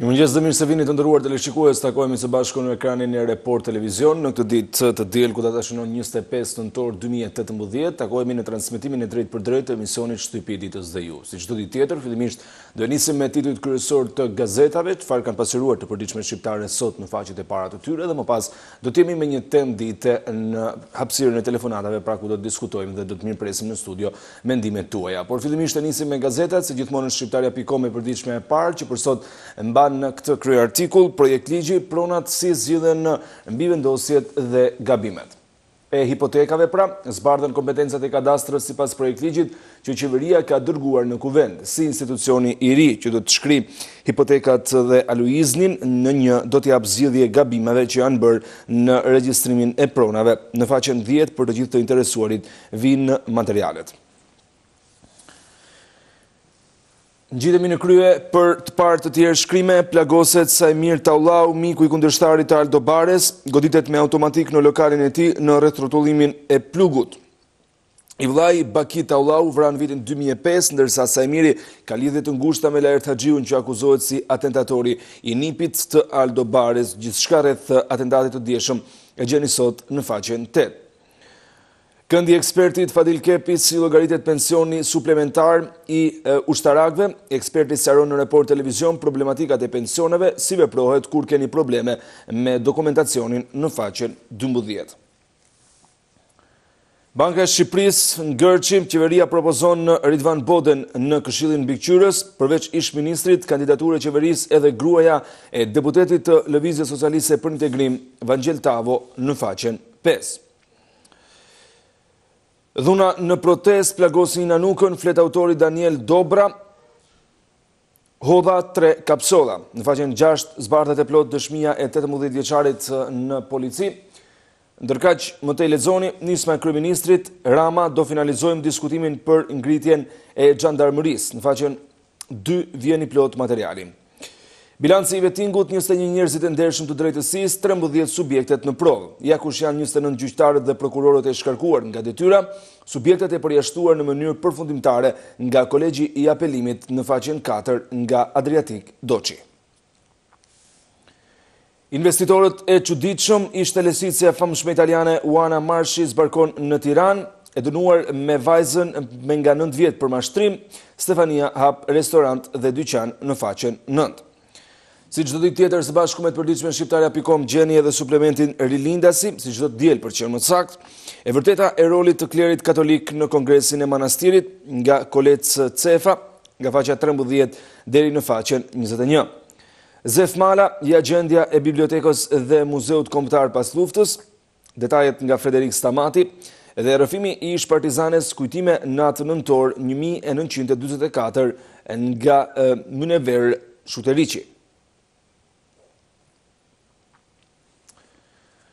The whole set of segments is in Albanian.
Mirëmëngjes dhe mirë se vini të nderuar teleshikues, takohemi së bashku në ekranin e Report Televizion në këtë ditë të diel ku data shënon 25 nëntor 2018, takohemi në transmetimin e drejtë për drejtë të emisionit Shtypi ditës dhe ju. Si çdo ditë tjetër, fillimisht do nisim me titujt kryesor të gazetave, çfarë kanë pasqyruar të përditshmet shqiptare sot në faqet e para të tyre dhe më pas do të jemi me një temë dite në hapësirën e telefonatave, pra ku do të diskutojmë dhe do të mirëpresim në studio mendimet tuaja. Por fillimisht e nisim me gazetat, si gjithmonë në shqiptaria.com e përditshme e parë që për sot mban në këtë krye artikull, projekt ligji, pronat si zgjidhen mbi vendosjet dhe gabimet. E hipotekave pra, zbardhen kompetencat e kadastrës sipas projekt ligjit që qeveria ka dërguar në kuvend, si institucioni i ri që do të shkrijë hipotekat dhe aluiznin në një do të jap zgjidhje gabimeve që janë bërë në regjistrimin e pronave. Në faqen 10 për të gjithë të interesuarit vinë materialet. Ngjitemi në krye për të parë të tjerë shkrime, plagoset Sajmir Taulau, miku i kundërshtarit të Aldo Bares, goditet me automatik në lokalin e tij në rreth rrotullimin e plugut. I vllai Baki Taulau vran vitin 2005, ndërsa Sajmiri ka lidhje të ngushta me Lajert Haxhiun që akuzohet si atentatori i nipit të Aldo Bares. Gjithçka rreth atentatit të dieshëm e gjeni sot në faqen 8. Këndi ekspertit Fadil Kepi si llogaritet pensioni suplementar i ushtarakëve, eksperti sqaron në Report Televizion problematikat e pensioneve, si veprohet kur keni probleme me dokumentacionin në faqen 12. Banka e Shqipërisë ngërçi, qeveria propozon Ridvan Boden në Këshillin Mbikëqyrës, përveç ish-ministrit, kandidaturë e qeverisë edhe gruaja e deputetit të Lëvizjes Socialiste për Integrim, Vangjel Tavo, në faqen 5. Dhuna në protest plagosin Nanukën, flet autori Daniel Dobra, hodha 3 kapsolla. Në faqen 6 zbardhet e plot dëshmia e 18 vjeçarit në polici. Ndërkaq, më tej lexoni, nisma e kryeministrit Rama do finalizojmë diskutimin për ngritjen e xhandarmërisë. Në faqen 2 vjen i plot materiali. Bilanci i vettingut, 21 njerëzit e ndershëm të drejtësisë, 13 subjektet në provë. Ja kush janë 29 gjyqtarët dhe prokurorët e shkarkuar nga detyra, subjektet e përjashtuar në mënyrë përfundimtare nga Kolegji i Apelimit në faqen 4 nga Adriatik Doçi. Investitorët e çuditshëm, ishte lesicia e famshme italiane Uana Marshi zbarkon në Tiranë, e dënuar me vajzën me nga 9 vjet për mashtrim, Stefania hap restorant dhe dyqan në faqen 9. Si çdo ditë tjetër së bashku me të përditshme shqiptaria.com gjeni edhe suplementin Rilindasi, si çdo diel për qenë më saktë, e vërteta e rolit të klerit katolik në Kongresin e Manastirit nga Kolec Cefa, nga faqja 13 deri në faqen 21. Zef Mala, ja gjendja e bibliotekës dhe muzeut kombëtar pas luftës, detajet nga Frederik Stamati, dhe rrëfimi i ish partizanes kujtime natë nëntor 1944 nga Munever Shuteriqi.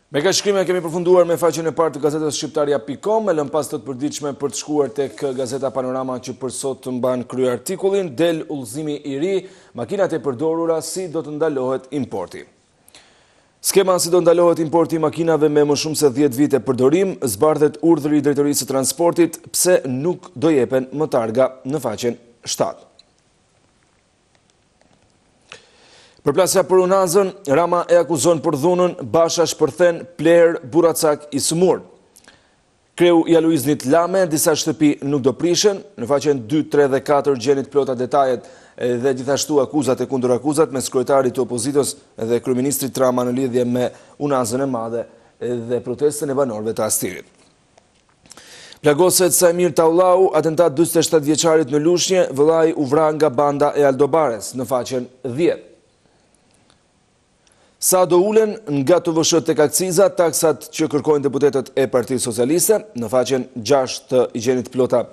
Me ka shkrime kemi përfunduar me faqen e parë të gazetës shqiptaria.com, e lëm pas të përditshme për të shkuar tek gazeta Panorama që për sot të mban krye artikullin, del udhëzimi i ri, makinat e përdorura si do të ndalohet importi. Skema si do ndalohet importi makinave me më shumë se 10 vite përdorim, zbardhet urdhri i Drejtorisë së Transportit, pse nuk do jepen më targa në faqen 7. Përplasja për unazën, Rama e akuzon për dhunën, Basha shpërthen Pler, Buracak i Sëmur. Kreu i aluiznit lame, disa shtëpi nuk do prishen, në faqen 2, 3 dhe 4 gjenit plota detajet dhe gjithashtu akuzat e kundër akuzat me kryetarit të opozitës dhe kryeministrit Rama në lidhje me unazën e madhe dhe protestën e banorëve të Astirit. Plagoset Sajmir Taulau, atentat 47 vjeçarit në Lushnjë, vëllai u vra nga banda e Aldo Bares, në faqen 10. Sa do ulen nga të vëshët tek akciza, taksat që kërkojnë deputetët e Partisë Socialiste, në faqen 6 të i gjenit plota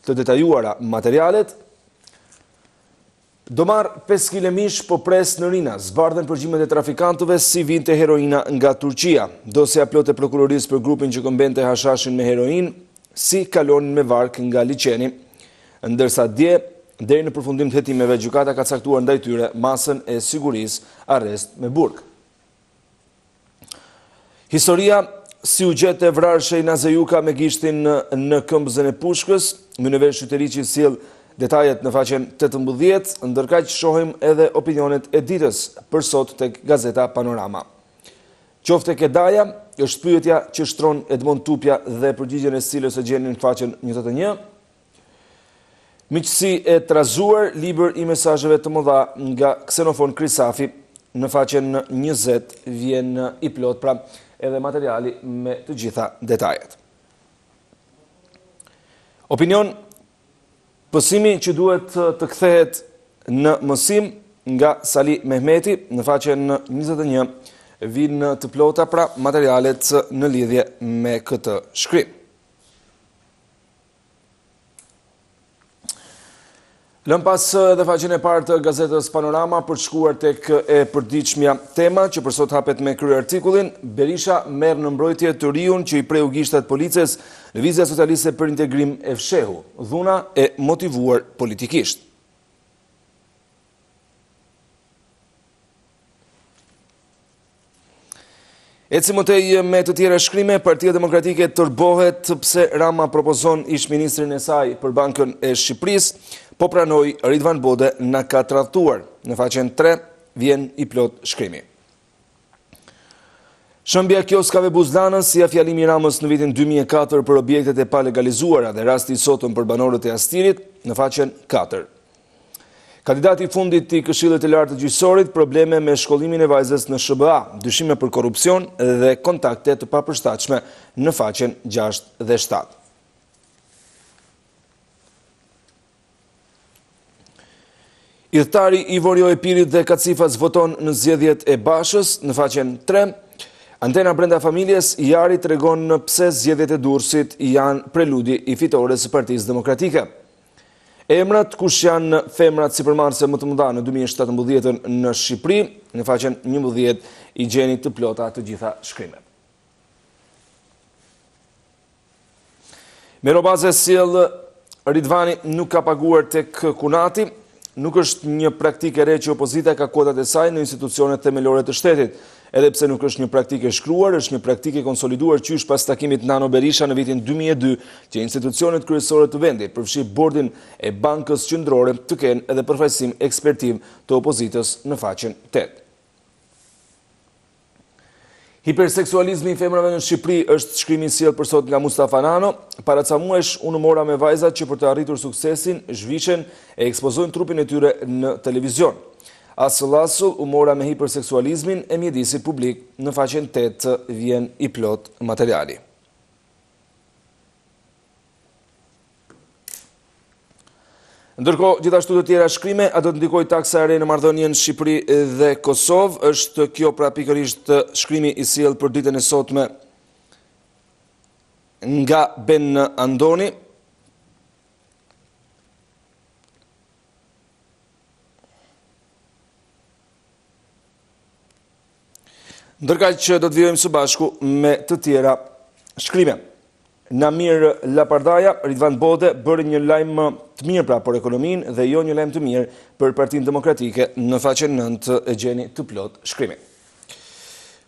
të detajuara materialet. Do marë 5 kg mish po pres në Rina, zbardhen përgjimet e trafikantëve si vinte heroina nga Turqia. Dosja plot e prokurorisë për grupin që këmbente hashashin me heroin, si kalonin me vark nga liçeni, ndërsa dje, deri në përfundim të hetimeve, gjykata ka caktuar ndaj tyre masën e sigurisë arrest me burg. Historia, si u gjetë e vrarshej Nazejuka me gishtin në këmbëzën e pushkës, Munever Shuteriqi sjell Detajet në faqen 18, ndërkaq shohim edhe opinionet e ditës për sot tek gazeta Panorama. Qofte Kedaja, është pyetja që shtron Edmond Tupja dhe përgjigjen e cilës e gjeni në faqen 21. Miqësi e trazuar, libër i mesazheve të mëdha nga Ksenofon Krisafi, në faqen 20 vjen i plot pra edhe materiali me të gjitha detajet. Opinion, pësimi që duhet të kthehet në mësim nga Sali Mehmeti, në faqen 21 vinë të plota pra materialet në lidhje me këtë shkrim. Lëm pas dhe faqen e parë të gazetës Panorama për të shkuar tek e përditshmja tema që për sot hapet me krye artikullin, Berisha merr në mbrojtje të riun që i preu gishtat polices, Lëvizja Socialiste për Integrim e fshehu, dhuna e motivuar politikisht. Eci mëtej me të tjera shkrime, Partia Demokratike tërbohet pse Rama propozon ish-ministrin e saj për Bankën e Shqipërisë, po pranoi Ridvan Bode na ka tradhtuar. Në faqen 3 vjen i plot shkrimi. Shëmbja kioskave Buzlanës, si fjalimi i Ramës në vitin 2004 për objektet e palegalizuara dhe rasti i sotëm për banorët e Astirit, në faqen 4. Kandidati i fundit i Këshillit të Lartë të Gjyqësorit, probleme me shkollimin e vajzës në SBA, dyshime për korrupsion dhe kontakte të papërshtatshme në faqen 6 dhe 7. Idhtari i Vorjo Epirit dhe Kacifas voton në zgjedhjet e Bashës, në faqen 3. Antena brenda familjes, Jari tregon pse zgjedhjet e Durrësit janë preludi i fitores së Partisë Demokratike. Emrat kush janë femrat sipërmarrëse më të mëdha në 2017 në Shqipëri, në faqen 11 i gjeni të plota të gjitha shkrimet. Me robaze sjell Ridvani nuk ka paguar tek Kunati, nuk është një praktikë e re që opozita ka kotat e saj në institucionet themelore të shtetit. Edhe pse nuk është një praktikë e shkruar, është një praktikë e konsoliduar qysh pas takimit Nano Berisha në vitin 2002, që institucionet kryesore të vendit, përfshi bordin e Bankës Qendrore, të kenë edhe përfaqësim ekspertiv të opozitës në faqen 8. Hiperseksualizmi i femrave në Shqipëri është shkrimi sjell për sot nga Mustafa Nano. Para ca muajsh unë mora me vajzat që për të arritur suksesin zhvishen e ekspozojnë trupin e tyre në televizion. Asull u mora me hiperseksualizmin e mjedisit publik, në faqen 8 vjen i plot materiali. Ndërkohë, gjithashtu të tjera shkrime, a do të ndikoj taksa e re në marrëdhënien Shqipëri dhe Kosovë, është kjo pra pikërisht shkrimi i sjell për ditën e sotme nga Ben Andoni. Ndërkaq që do të vijojmë së bashku me të tjera shkrime. Namir Lapardaja, Ridvan Bode bëri një lajm të mirë pra për ekonominë dhe jo një lajm të mirë për Partinë Demokratike, në faqen 9 e gjeni të plot shkrimi.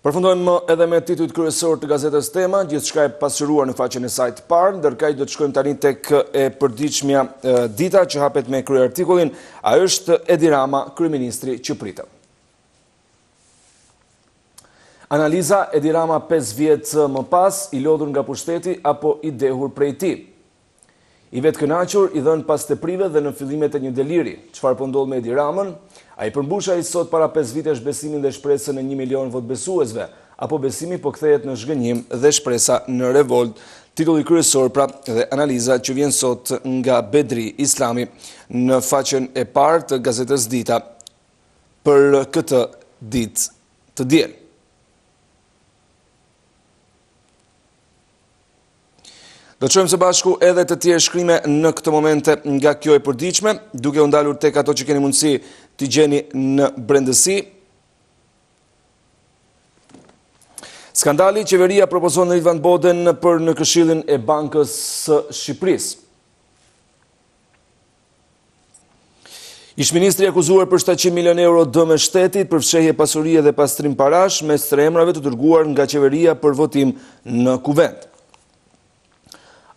Përfundojmë edhe me titujt kryesor të gazetës Tema, gjithçka e pasqyruar në faqen e saj të parë, ndërkaq do të shkojmë tani tek e përditshmja Dita që hapet me krye artikullin, a është Edi Rama kryeministri që pritëm. Analiza, Edi Rama 5 vjet më pas, i lodhur nga pushteti apo i dehur prej tij. I vetë kënaqur, i dhënë pas teprive dhe në fillimet e një deliri. Çfarë po ndodh me Edi Ramën? Ai përmbusha i sot para 5 vitesh besimin dhe shpresën e 1 milion votbesuesve, apo besimi po kthehet në zhgënjim dhe shpresa në revolt. Titulli kryesor pra dhe analiza që vjen sot nga Bedri Islami në faqen e parë të gazetës Dita për këtë ditë të diel. Do të shohim së bashku edhe të tjerë shkrime në këtë momente nga kjo e përditshme, duke u ndalur tek ato që keni mundësi t'i gjeni në brendësi. Skandali, qeveria propozon Ridvan Boden për në Këshillin e Bankës së Shqipërisë. Ish-ministri akuzuar për 700 milion euro dëm shtetit për fshehje pasurie dhe pastrim parash mes 3 emrave të dërguar nga qeveria për votim në kuvent.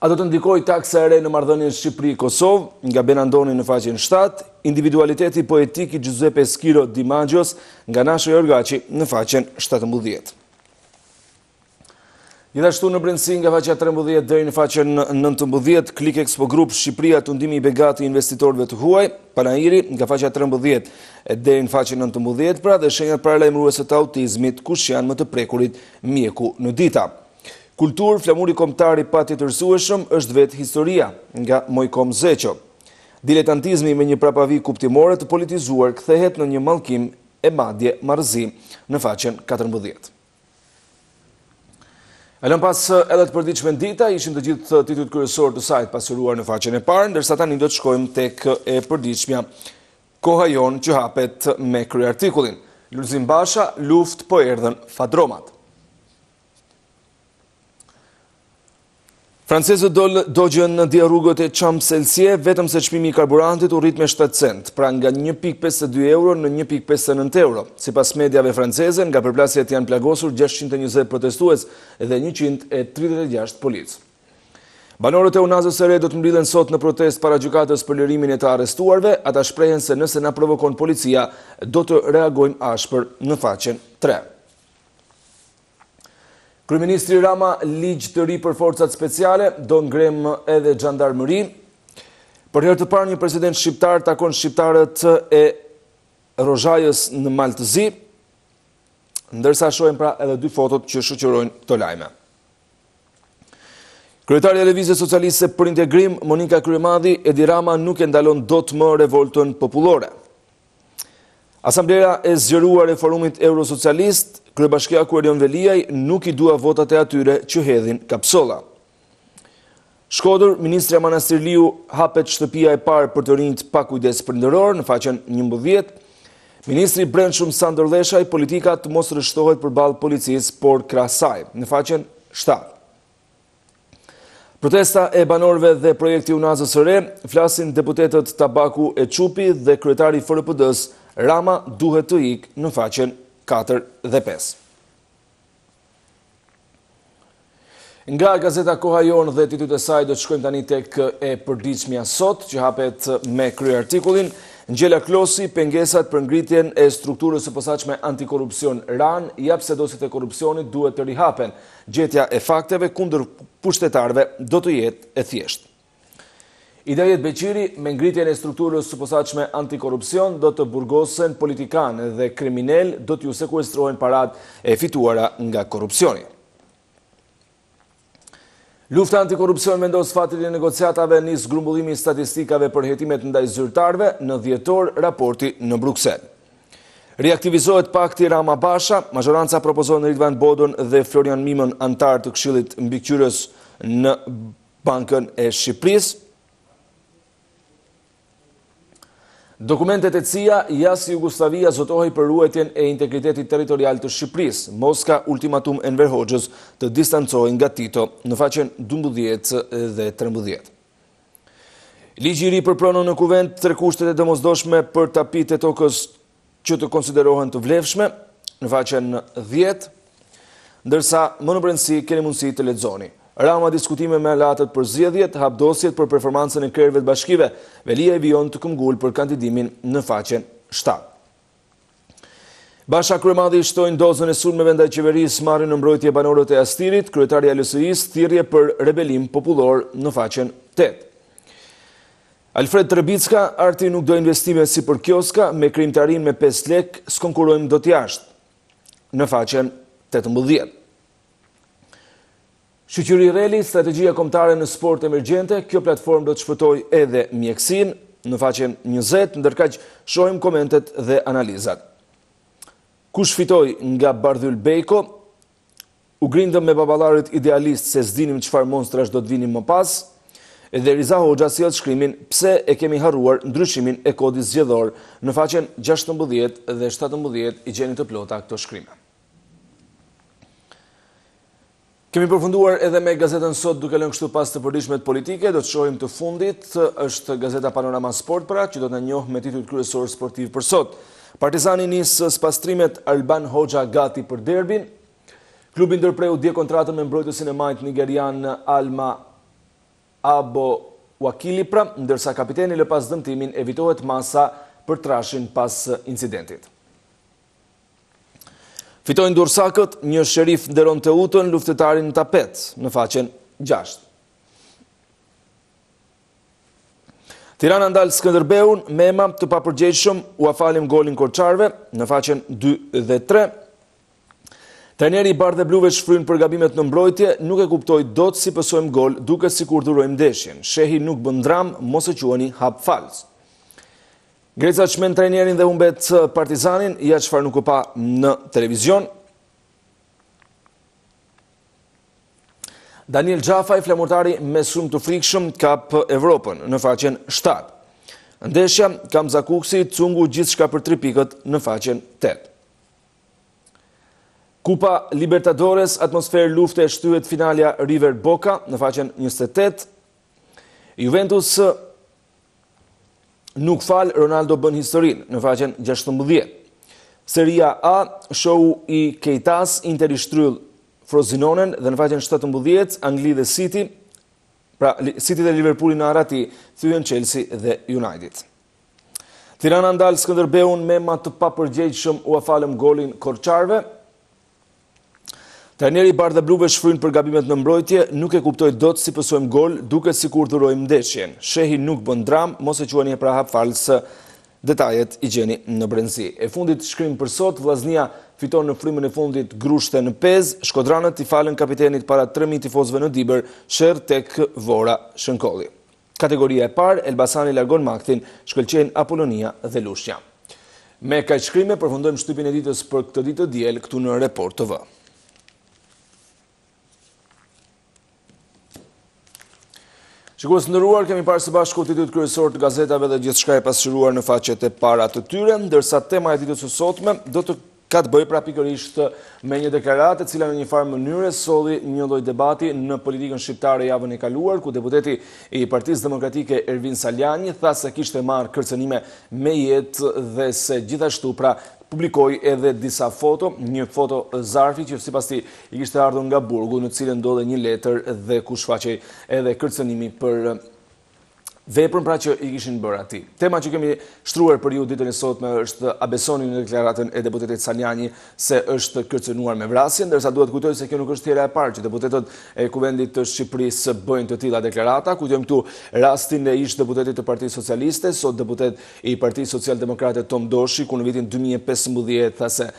A do të ndikoj taksa e re në marrëdhënien Shqipëri-Kosovë nga Benandoni në faqen 7, individualiteti poetik i Giuseppe Schiro Di Maggios nga Nasho Jorgaçi në faqen 17. Gjithashtu në brendësi nga faqja 13 deri në faqen 19, Klik Expo Group Shqipëria tundimi i begat i investitorëve të huaj, Panairi nga faqja 13 deri në faqen 19, pra dhe shenjat paralajmëruese të autizmit, kush janë më të prekurit mjeku në dita. Kultur, flamuri kombëtar i patjetërsueshëm është vetë historia nga Mojkom Zeqo. Diletantizmi me një prapavi kuptimore të politizuar kthehet në një mallkim e madje marrëzi në faqen 14. Alën pas edhe të përditshme dita, ishim të gjithë titujt kryesor të sajt pasuruar në faqen e parë, ndërsa tani do të shkojmë tek e përditshmja Koha jon që hapet me kryartikullin. Lulzim Basha, luft po erdhën fadromat. Francezët dogjën në dia rrugët e Champs-Élysées, vetëm se çmimi i karburantit u rrit me 7 cent, pra nga 1.52 euro në 1.59 euro. Sipas mediave franceze, nga përplasjet janë plagosur 620 protestues dhe 136 policë. Banorët e Unazës së Re do të mbyllen sot në protestë para gjykatës për lirimin e të arrestuarve, ata shprehen se nëse na provokon policia, do të reagojmë ashpër në faqen 3. Kryeministri Rama ligj të ri për forcat speciale, do ngrem edhe xhandarmëri. Për herë të parë një president shqiptar takon shqiptarët e Rozhajës në Maltëzi, ndërsa shohim pra edhe dy fotot që shoqërojnë këto lajme. Kryetaria e Lëvizjes Socialiste për Integrim, Monika Kryemadhi, Edi Rama nuk e ndalon dot më revoltën popullore. Asamblera e zgjeruar e Forumit Eurosocialist, Kryebashkiaku Erion Veliaj nuk i dua votat e atyre që hedhin kapsolla. Shkodër, Ministri Manastirliu hapet shtëpia e parë për të rinjt pa kujdes prindëror në faqen 11. Ministri i Brendshëm Sandor Leshaj, politika të mos rreshtohet përballë policisë, por krahas saj, në faqen 7. Protesta e banorëve dhe projekti Unazës së Re, flasin deputetët Tabaku e Çupi dhe kryetari i FRPD-s Rama duhet të ikë në faqen 4 dhe 5. Nga gazeta Koha jon dhe titujt e saj do të shkojmë tani tek e përditshmja sot që hapet me kryartikullin. Ngjela Klosi, pengesat për ngritjen e strukturës së posaçme antikorrupsion RAN, jap se dosjet e korrupsionit duhet të rihapen. Gjetja e fakteve kundër pushtetarëve do të jetë e thjeshtë. Idajet Beqiri, me ngritjen e strukturës së posaçme antikorrupsion, do të burgosen politikanë dhe kriminal do t'ju sekuestrohen parat e fituara nga korrupsioni. Lufta antikorrupsion vendos fatin e negociatave, nis grumbullimi i statistikave për hetimet ndaj zyrtarëve, në dhjetor raporti në Bruksel. Reaktivizohet pakti Rama Basha, majoranca propozon Ridvan Bodon dhe Florian Mimën antar të Këshillit Mbikëqyrës në Bankën e Shqipërisë. Dokumentet e CIA, jasi Jugoslavia zotohej për ruajtjen e integritetit territorial të Shqipërisë. Moska ultimatum Enver Hoxhës të distancohej nga Tito në faqen 12 dhe 13. Ligji i ri përpronon në kuvent 3 kushtet e domosdoshme për tapit e tokës që të konsiderohen të vlefshme në faqen 10, ndërsa më në brendësi keni mundësi të lexoni. Rama diskutime me alatët për zgjedhjet, hap dosjet për performancën e krerëve të bashkive. Velia e vijon të këmbgul për kandidimin në faqen 7. Basha Kryemadhi shtojnë dozën e sulmeve ndaj qeverisë, marrin në mbrojtje banorët e Astirit, kryetaria e LSI-s thirrje për rebelim popullor në faqen 8. Alfred Trebicka, Arti nuk do investime si për kioska, me krijimtarin me 5 lek, s'konkurrojmë dot jashtë në faqen 18. Shoqëri Reli, strategjia kombëtare në sport emergjente, kjo platformë do të shpëtojë edhe mjekësinë në faqen 20, ndërkaq shohim komentet dhe analizat. Kush fitoi nga Bardhyl Bejko? U grindëm me baballarit idealist se s'dinim çfarë monstrash do të vinim më pas. Edhe Riza Hoxha sjell shkrimin pse e kemi harruar ndryshimin e kodit zgjedhor në faqen 16 dhe 17 i gjeni të plota këto shkrime. Kemi përfunduar edhe me gazetën sot duke lënë kështu pas të përditshmet politike, do të shohim të fundit, është gazeta Panorama Sport pra, që do të na njohë me titull kryesor sportiv për sot. Partizani nis spastrimet, Alban Hoxha gati për derbin. Klubi ndërpreu dje kontratën me mbrojtësin e majt nigerian Alma Abo Wakili pra, ndërsa kapiteni lë pas dëmtimin evitohet masa për trashin pas incidentit. Fitojnë Dursakët, një sherif nderon të utën luftetarin në tapet, në faqen 6. Tirana ndalë Skënderbeun, Mema të papërgjegjshëm u afalim golin Korçarve, në faqen 2 dhe 3. Trajneri i Bardhë dhe Bluve shfryn për gabimet në mbrojtje, nuk e kuptoj dot si pësojmë gol, duke sikur durojmë ndeshjen. Shehi nuk bën dram, mos e quani hap fals. Greca çmend trajnerin dhe humbet Partizanin, ja çfarë nuk u pa në televizion. Daniel Gjafaj, flamurtari me sulm të frikshëm, kap Evropën, në faqen 7. Ndeshja, Kamza Kuksi, cungu gjithçka për 3 pikët, në faqen 8. Kupa Libertadores, atmosferë lufte shtyhet finalja River Boca, në faqen 28. Juventus nuk fal, Ronaldo bën historinë, në faqen 16. Seria A, show i Keitas, Inter i shtyll Frozinonen, dhe në faqen 17, Angli dhe City, pra City dhe Liverpooli në arati, thyen Chelsea dhe United. Tirana ndal Skënderbeun, Mema të papërgjegjshëm u afalëm golin Korçarve. Trajneri i Bardhë dhe Bluve shfryn për gabimet në mbrojtje, nuk e kuptoj dot si pësojmë gol, duke sikur durojmë ndeshjen. Shehi nuk bën dram, mos e quani pra hap fals, detajet i gjeni në brendësi. E fundit shkrim për sot, Vllaznia fiton në frymën e fundit Grushte në Pez, Shkodranët i falën kapitenit para 3000 tifozëve në Diber, sherr tek Vora Shënkolli. Kategoria e parë, Elbasani largon Maktin, shkëlqejnë Apolonia dhe Lushnja. Me kaq shkrime përfundojmë shtypin e ditës për këtë ditë të diel këtu në Report TV. Shikues të nderuar, kemi parë së bashku titujt kryesor të gazetave dhe gjithçka e pasqyruar në faqet e para të tyre, ndërsa tema e ditës së sotme do të ka të bëjë pra pikërisht me një deklaratë e cila në një farë mënyre solli një lloj debati në politikën shqiptare javën e kaluar, ku deputeti i Partisë Demokratike Ervin Saljani tha se kishte marrë kërcënime me jetë dhe se gjithashtu pra publikoi edhe disa foto, një foto zarfi që sipas tij i kishte ardhur nga burgu, në cilën ndodhe një letër dhe ku shfaqej edhe kërcënimi për veprën pra që i kishin bërë atij. Tema që kemi shtruar për ju ditën e sotme është a besoni në deklaratën e deputetit Saljani se është kërcënuar me vrasje, ndërsa duhet kujtoj se kjo nuk është hera e parë që deputetët e Kuvendit të Shqipërisë bëjnë të tilla deklarata. Kujtojmë këtu rastin e ish deputetit të Partisë Socialiste, sot deputet i Partisë Socialdemokrate Tom Doshi, ku në vitin 2015 tha se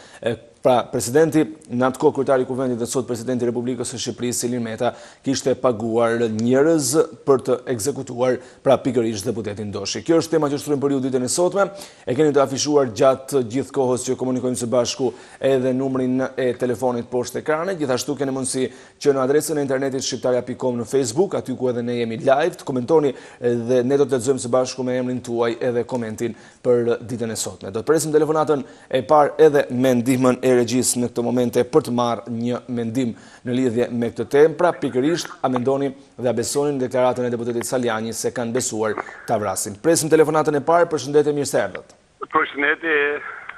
pra presidenti, në atë kohë kryetari i Kuvendit dhe sot presidenti i Republikës së Shqipërisë Ilir Meta kishte paguar njerëz për të ekzekutuar pra pikërisht deputetin Doshi. Kjo është tema që shtrojmë për ju ditën e sotme. E keni të afishuar gjatë gjithë kohës që komunikojmë së bashku edhe numrin e telefonit poshtë ekranit. Gjithashtu keni mundësi që në adresën e internetit shqiptaria.com në Facebook, aty ku edhe ne jemi live, të komentoni dhe ne do të lexojmë së bashku me emrin tuaj edhe komentin për ditën e sotme. Do të presim telefonatën e parë edhe me ndihmën e regjisë në këtë momente për të marrë një mendim në lidhje me këtë temë. Pra pikërisht a mendoni dhe a besoni në deklaratën e deputetit Saljani se kanë besuar ta vrasin. Presim telefonatën e parë, përshëndetje, mirë se erdhët. Përshëndetje,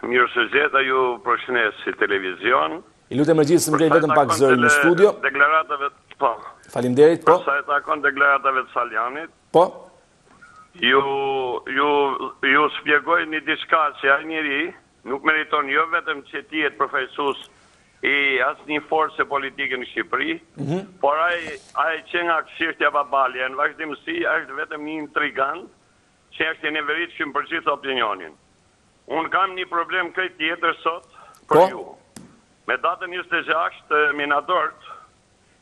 mirë se gjeta ju, përshëndet si televizion. I lutem regjisë të më ngrej vetëm pak zërin në studio. Deklaratave, po. Faleminderit, po. Sa e takon deklaratave të Saljanit. Po. Ju shpjegojnë një diçka që ai njeri nuk meriton jo vetëm që ti jetë përfaqësues i asnjë force politike në Shqipëri, por ai që nga këshirtja babalja në vazhdimsi është vetëm një intrigant që është i neveritshëm për gjithë opinionin. Unë kam një problem këtë tjetër sot për ju. Me datën 26 minatorët,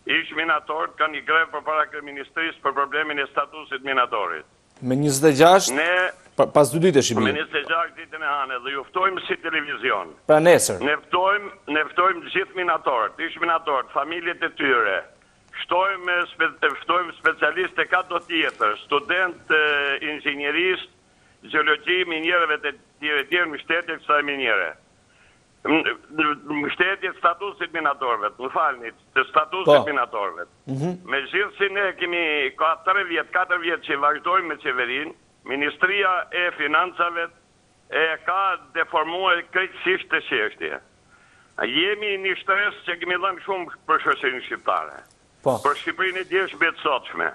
ish minatorët kanë një grevë përpara kryeministrisë për problemin e statusit minatorit. Me 26? Pas 2 ditësh i bie. Me 26 ditën e hanë dhe ju ftojmë si televizion. Pra nesër. Ne ftojmë gjithë minatorët, ish minatorët, familjet e tyre. Ftojmë specialistë ka do tjetër, student inxhinieristë, gjeologji, minjerëve të tjerë në shtetit e kësaj minjere. Mbështetje statusit minatorëve, më falni, të statusit minatorëve. Me gjithë si ne kemi 4 vjet që vazhdojmë me qeverinë, Ministria e Financave e ka deformuar krejtësisht të çështje. Jemi një stres që kemi dhënë shumë për shoqërinë shqiptare. Për Shqipërinë e djeshme të sotshme.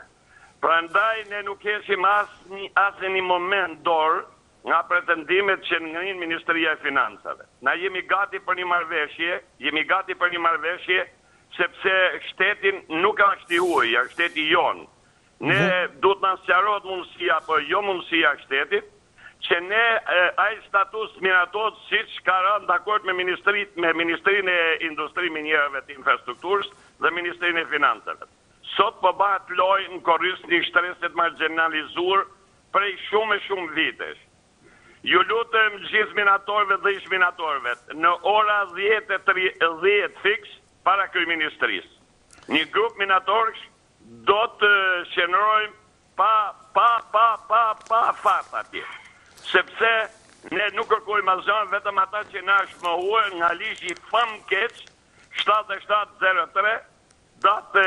Prandaj ne nuk keshim asnjë një moment dorë nga pretendimet që ngrin Ministria e Financave. Na jemi gati për një marrëveshje, sepse shtetin nuk është i huaj, është shteti jon. Ne duhet na sqarohet mundësia apo jo mundësia e shtetit, që ne ai status miratohet siç ka rënë dakord me Ministrinë e Industrisë Minierave të Infrastrukturës dhe Ministrinë e Financave. Sot po bëhet lojë në korrys një shtresit marginalizuar prej shumë vitesh. Ju lutem gjithë minatorëve dhe ish minatorëve, në ora 10:30 fiks para kryeministrisë. Një grup minatorësh do të qëndrojmë pa fat atje. Sepse ne nuk kërkojmë asgjë, vetëm ata që na është mohuar nga ligji famkeq 7703 datë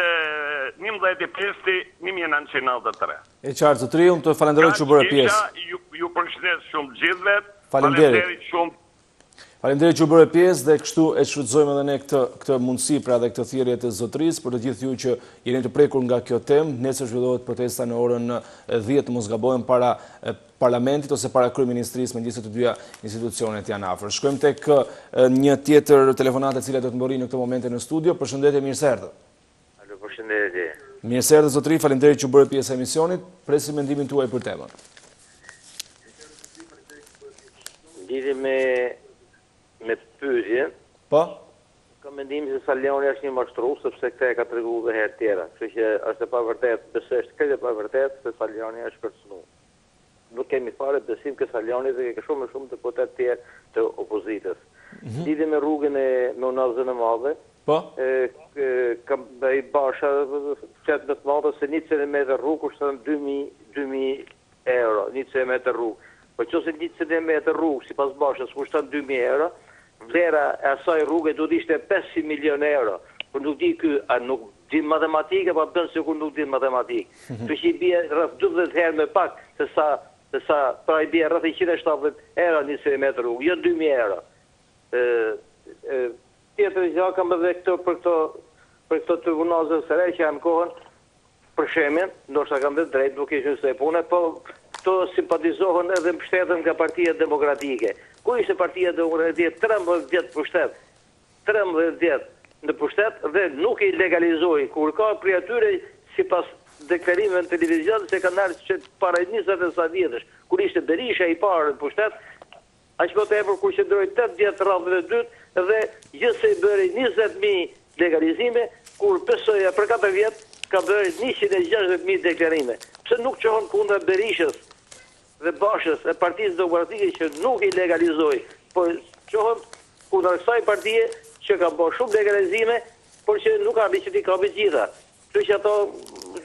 11/5/1993. E qartë, zotëri, unë të falenderoj që bërë pjesë. Ju përshëndes shumë gjithëve. Faleminderit shumë. Faleminderit që bërë pjesë dhe kështu e shfrytëzojmë edhe ne këtë mundësi pra dhe këtë thirrje të zotërisë për të gjithë ju që jeni të prekur nga kjo temë. Nesër zhvillohet protesta në orën 10 të mos gabojmë para parlamentit ose para kryeministrisë, megjithëse të dyja institucionet janë afër. Shkojmë tek një tjetër telefonat e cila do të mbërri në këtë momente në studio. Përshëndetje, mirë se erdhët. Alo, përshëndetje. Mirë se erdhët zotëri, faleminderit që bërë pjesë e emisionit. Presim mendimin tuaj për temën. Lidhje me pyetje. Po? Kam mendimin se Salioni është një mashtrues sepse këtë e ka treguar edhe herë tjera. Kështu që është e pavërtetë, besoj është këtë e pavërtetë se Salioni është kërcënuar. Nuk kemi fare besim ke Salioni dhe ke shumë deputet tjerë të opozitës. Lidhje me rrugën e Unazën e Madhe. Po? Kam bëj basha qëtë më të madhe se 1 cm rrugë kushton 2000 euro, 1 cm rrugë. Po qëse 1 cm rrugë si pas bashës kushton 2000 euro, vlera e asaj rrugë duhet ishte 500 milion euro. Por nuk di ky, a nuk di matematikë, pa bën sikur nuk di matematikë. Kështu që i bie rreth 12 herë më pak se sa pra i bie rreth 170 euro 1 cm rrugë, jo 2000 euro. Tjetër gjë kam edhe këto për këto tribunale së re që janë kohën për shemin, ndoshta kam vetë drejt, nuk ishin se punë, po këto simpatizohen edhe mbështeten nga Partia Demokratike. Ku ishte Partia Demokratike 13 vjet pushtet. 13 vjet në pushtet dhe nuk i legalizoi kur ka prej atyre sipas deklarimeve në televizion se kanë ardhur që para 20 sa vjetësh, kur ishte Berisha i parë në pushtet, aq më tepër kur qëndroi 8 vjet radhën e dytë dhe gjithsej i bëri 20.000 legalizime, kur PSOE për 4 vjet ka bërë 160.000 deklarime. Pse nuk qohon kundër Berishës dhe Bashës e Partisë Demokratike që nuk i legalizoi, por qohon kundër kësaj partie që ka bërë shumë legalizime, por që nuk ka që t'i kapi gjitha. Kështu që ato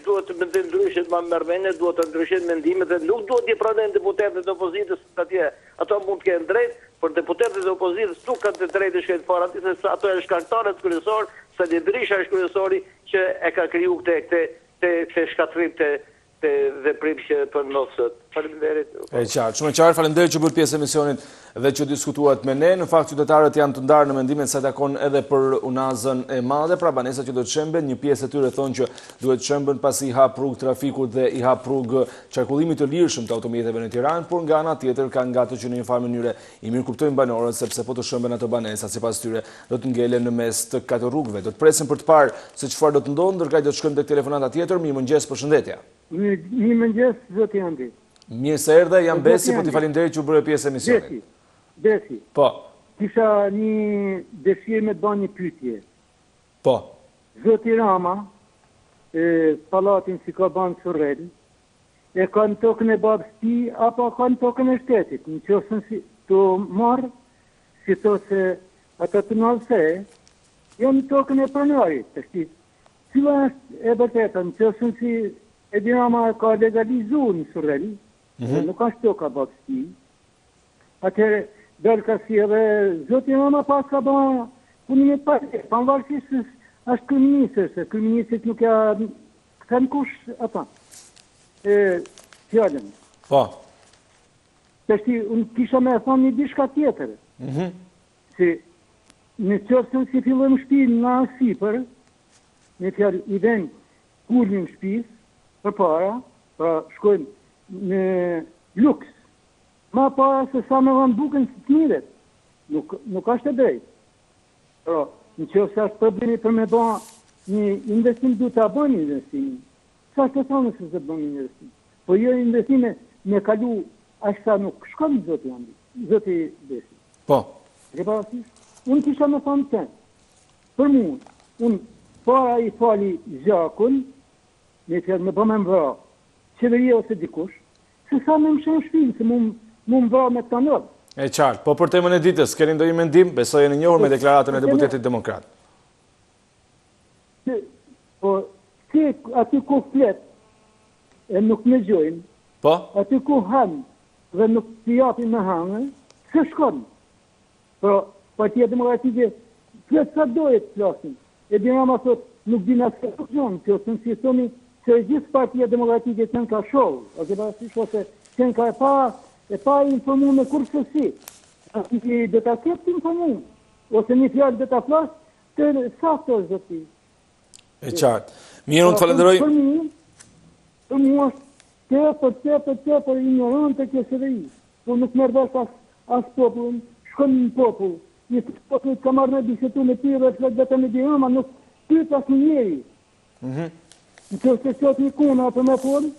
duhet të mendojnë ndryshe, ma mërmene, duhet të ndryshin mendimet dhe nuk duhet t'i pranojnë deputetët e opozitës atje. Ato mund të kenë drejt, por deputetët e opozitës nuk kanë të drejtë të shkojnë fara aty, se ato janë shkaktarët kryesor, se Berisha është kryesori që e ka kriju këtë shkatrim të veprim që për nosët. Faleminderit. E qartë, shumë e qartë, faleminderit që bërë pjesë emisionit dhe që diskutuat me ne. Në fakt, qytetarët janë të ndarë në mendimin se takon edhe për Unazën e Madhe, pra banesat që do të shemben, një pjesë e tyre thonë që duhet shemben pasi i hap rrugë trafikut dhe i hap rrugë qarkullimit të lirshëm të automjeteve në Tiranë, por nga ana tjetër kanë gatë që në një farë mënyrë i mirë kuptojnë banorët sepse po të shemben ato banesat, sipas tyre do të ngelen në mes të katër rrugëve. Do të presim për të parë se çfarë do të ndodhë, ndërkaq do të shkojmë tek telefonata tjetër. Mirëmëngjes, përshëndetje. Mirëmëngjes, zoti Andi. Mirë se erdhe, jam Besi, po t'i faleminderit që u bëre pjesë e emisionit. Besi. Po. Kisha një dëshirë me të bënë një pyetje. Po. Zoti Rama, palatin që ka banë Surrel, e ka në tokën e babës ti, apo ka në tokën e shtetit? Në qësën si të marë, si to se ata të nalëse, janë në tokën e pronarit, të shti. Cila është e vërteta, në qësën si Edi Rama ka legalizu në Surrel, nuk ashtë toka babës ti, atëre, belë ka si edhe Zoti Rama pas ka ba punin e parë, pavarësisht se është kryeministër, se kryeministrit nuk ja kanë kush ata. Fjallën. Po. Tashti, unë kisha me thonë një diçka tjetër. Si, në qoftë si fillojmë shtëpinë nga sipër, në fjalë i vend kulmin shtëpisë, përpara, pra shkojmë në luks, ma para se sa me dhanë bukën si të miret. Nuk është e drejtë. Pra, në që ose është problemi për me ba një investim, du të abon një investim. Sa është të thonë se se bën një investim. Po jo investime me kalu ashtë sa nuk shkon zoti besi. Po. Unë kisha me thonë të. Për mu, unë para i fali zjakun, me fjallë me bëmë më vra, qeveria ose dikush, se sa me më shenë shpinë, se mu më vra me të nërë. E qartë, po për temën e ditës, keni ndonjë mendim, besoj e në njohur me deklaratën e deputetit demokrat. Po, si aty ku flet, e nuk me gjojnë, po? Aty ku hanë, dhe nuk t'i japin me hanë, se shkonë. Pro, Partia Demokratike, flet sa dojet të flasin. E dina ma thot, nuk dina se të gjonë, që të nësistoni, që gjithë Partia Demokratike të në ka shohë, a ke parasysh ose të në ka e pa informu me kurse si. Asë dhe ta kept informu, ose një fjallë dhe ta flasë, të sakto është dhe ti. E qartë. Mirë, unë të falenderoj. Për mu është tepër ignorant të kjo qeveri. Po nuk mërdesh as popullin, shkon në popull. Një të popull ka marrë me bisetu me tyre, flet vetëm me dirama, nuk pyet as një njeri. Në që se qot një kuna për me folë,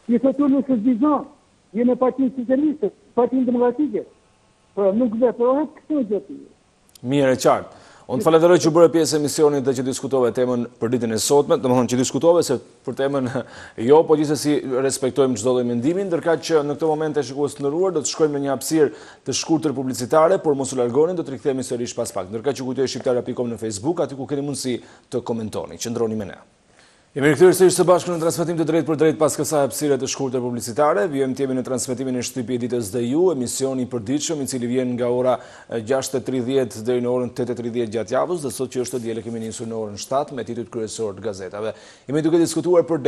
një të tullë se zbizan, jene Partinë Socialiste, Partinë Demokratike. Pra nuk veprohet këtë gjëti. Mirë, e qartë. Unë të falenderoj që bërë pjesë emisionit dhe që diskutove temën për ditën e sotme, dhe më thonë që diskutove se për temën jo, po gjithsesi respektojmë çdo lloj mendimi, ndërka që në këtë moment e shikues të nderuar do të shkojmë në një hapësirë të shkurtër publicitare, por mos u largoni, do të rikthehemi sërish pas pak. Ndërka që kujtoj shqiptar.com në Facebook, aty ku keni mundësi të komentoni. Qëndroni me ne. Jemi rikthyer sërish së bashku në transmetim të drejtë për drejtë pas kësaj hapësire të shkurtër publicitare. Vijmë të jemi në transmetimin e Shtypi ditës dhe ju, emisioni i përditshëm i cili vjen nga ora 6:30 deri në orën 8:30 gjatë javës, dhe sot që është diele kemi nisur në orën 7 me titujt kryesor të gazetave. Jemi duke diskutuar për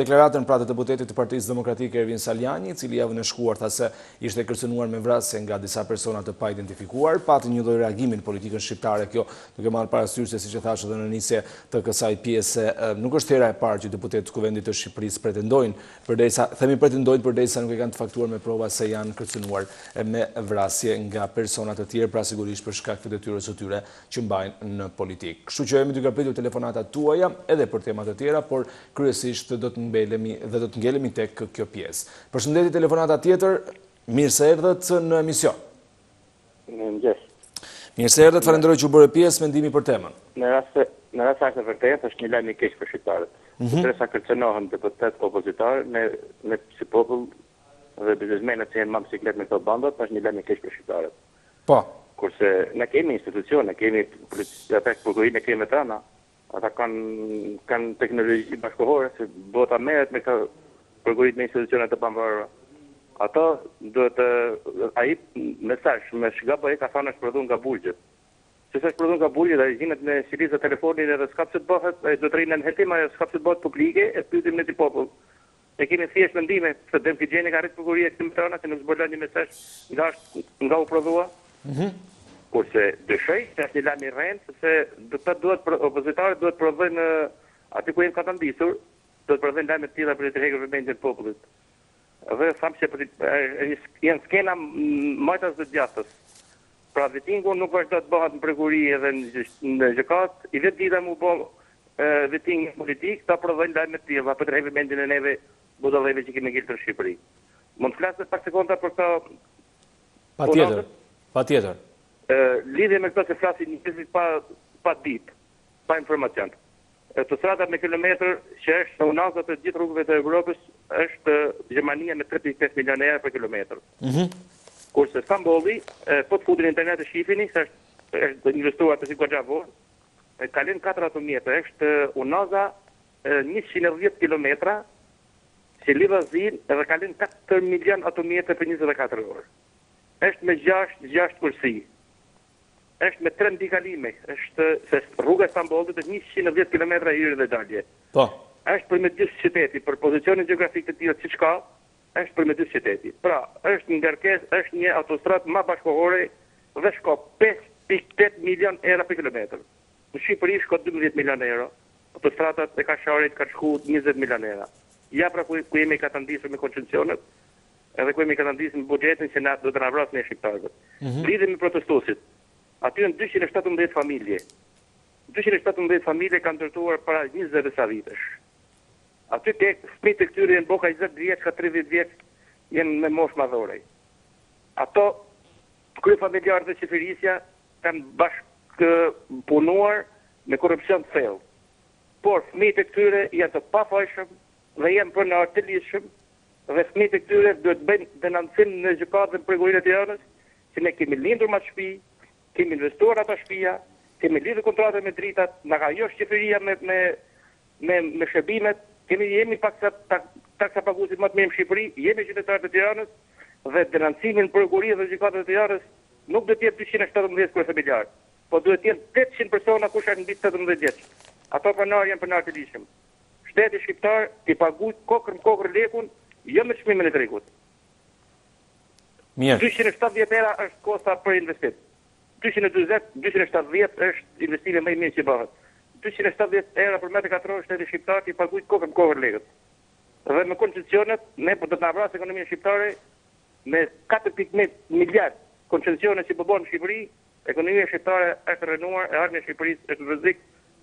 deklaratën pra të deputetit të Partisë Demokratike Ervin Saljani, i cili javën e shkuar tha se ishte kërcënuar me vrasje nga disa persona të pa identifikuar, pati një lloj reagimi në politikën shqiptare kjo, duke marrë parasysh se siç e thashë edhe në nisje të kësaj pjese, nuk është hera e parë që deputetët të Kuvendit të Shqipërisë pretendojnë, përderisa nuk e kanë të faktuar me prova se janë kërcënuar me vrasje nga persona të tjerë, pra sigurisht për shkak të detyrës së tyre që mbajnë në politikë. Kështu që jemi duke pritur telefonatat tuaja edhe për tema të tjera, por kryesisht do të ngelemi tek kjo pjesë. Përshëndetje telefonata tjetër, mirë se erdhët në emision. Mirë se erdhët, falenderoj që u bëre pjesë, mendimi për temën. Në rast se vërtet është një lajm i keq për shqiptarët. Derisa kërcënohen deputet opozitar, ne si popull dhe biznesmenët që janë me bicikletë me këto bandat, është një lajm i keq për shqiptarët. Po. Kurse ne kemi institucione, kemi prokurorinë, kemi tana, ata kanë teknologji bashkëkohore, se bota merret me këto prokurit me institucione të pambarura. Ato duhet ai mesazh me shgabë ka thënë është prodhuar nga burgjet. Se është prodhuar nga burgjet, ai jinet në shitje të telefonit edhe s'ka pse të bëhet, ai do të rinë në hetim, ai s'ka pse të bëhet publike, e pyetim ne ti popull. E kemi thjesht mendime se dem gjeni ka rrit prokuria këtë mëtona se nuk zbulon një mesazh nga u prodhua. Kurse dëshoj se është një lajm i rrend se duhet opozitarët duhet prodhojnë aty ku janë ka të ndisur, do të prodhojnë lajme të tilla për të hequr vëmendjen e popullit. Dhe thamë se janë skena majtas dhe djathtës. Pra vitingu nuk vazhdo të bëhat në prekuri edhe në gjëkat, i vetë dita mu bo viting politik, ta prodhojnë lajme të tilla, për të hequr vëmendjen e neve budallëve që kemi ngjitur në Shqipëri. Mund të flasë pak sekonda për këto. Patjetër. Lidhje me këto se flasin njerëzit pa ditë, pa informacion. Autostrada me kilometër që është në unazat të gjithë rrugëve të Evropës është Gjermania me 3.5 milion euro për kilometër. Kurse Stambolli, po të futin internet e shifini, se është investuar të si Goxhavor, kalin 4 autometre, është unaza 110 kilometra, që lidhazin edhe kalin 4 milion autometre për 24 orë. Është me 6 kursi. Është me 3 ndikalime, se rruga e Stambollit është 110 km hyrje dhe dalje. Po. Është përmes gjithë qytetit, për pozicionin gjeografik të tillë siç ka, është përmes gjithë qytetit. Pra, është një ngarkesë, është një autostradë më bashkëkohore dhe shko 5.8 milion euro për kilometër. Në Shqipëri shko 12 milion euro. Autostradat e Kasharit ka shku 20 milion euro. ja pra ku jemi ka të ndisur me koncensionet, edhe ku jemi ka të ndisur me buxhetin që na do të na vrasë ne shqiptarëve. Lidhemi me protestuesit. Aty janë 217 familje. 217 familje kanë ndërtuar para 20 sa vitesh. Aty tek fëmijët e këtyre janë boka 20 vjeç, ka 30 vjeç, janë me moshë madhore. Ato kryefamiljarët e qeverisja kanë bashkëpunuar me korrupsion të thellë. Por fëmijët e këtyre janë të pafajshëm dhe janë pronar të lishëm dhe fëmijët e këtyre duhet bëjnë denancim në gjykatën për Prokurorinë e Tiranës që ne kemi lindur me shtëpi, kemi investuar ata shtëpia, kemi lidhur kontratë me dritat, na ka josh qeveria me shërbimet, jemi taksa paguesit më të mirë në Shqipëri, jemi qytetarët e Tiranës dhe denancimin për Prokurorinë dhe gjykatën e Tiranës nuk do të jetë 217 kryefamiljar, po duhet të jenë 800 persona kush janë mbi 18 vjeç. Ato pronarë janë pronarë të lishëm. Shteti shqiptar t'i paguajë kokër lekun, jo me çmimin e tregut. Mirë. 270 euro është kosta për investim. 270 është investimi më i mirë që bëhet. 270 euro për metër katror shteti shqiptar t'i paguajë kokër lekut. Dhe me koncesionet ne po do të na vrasë ekonominë shqiptare me 4.1 miliard koncesione që bëbon në Shqipëri, ekonomia shqiptare është rënuar, e ardhmja e Shqipërisë është në rrezik,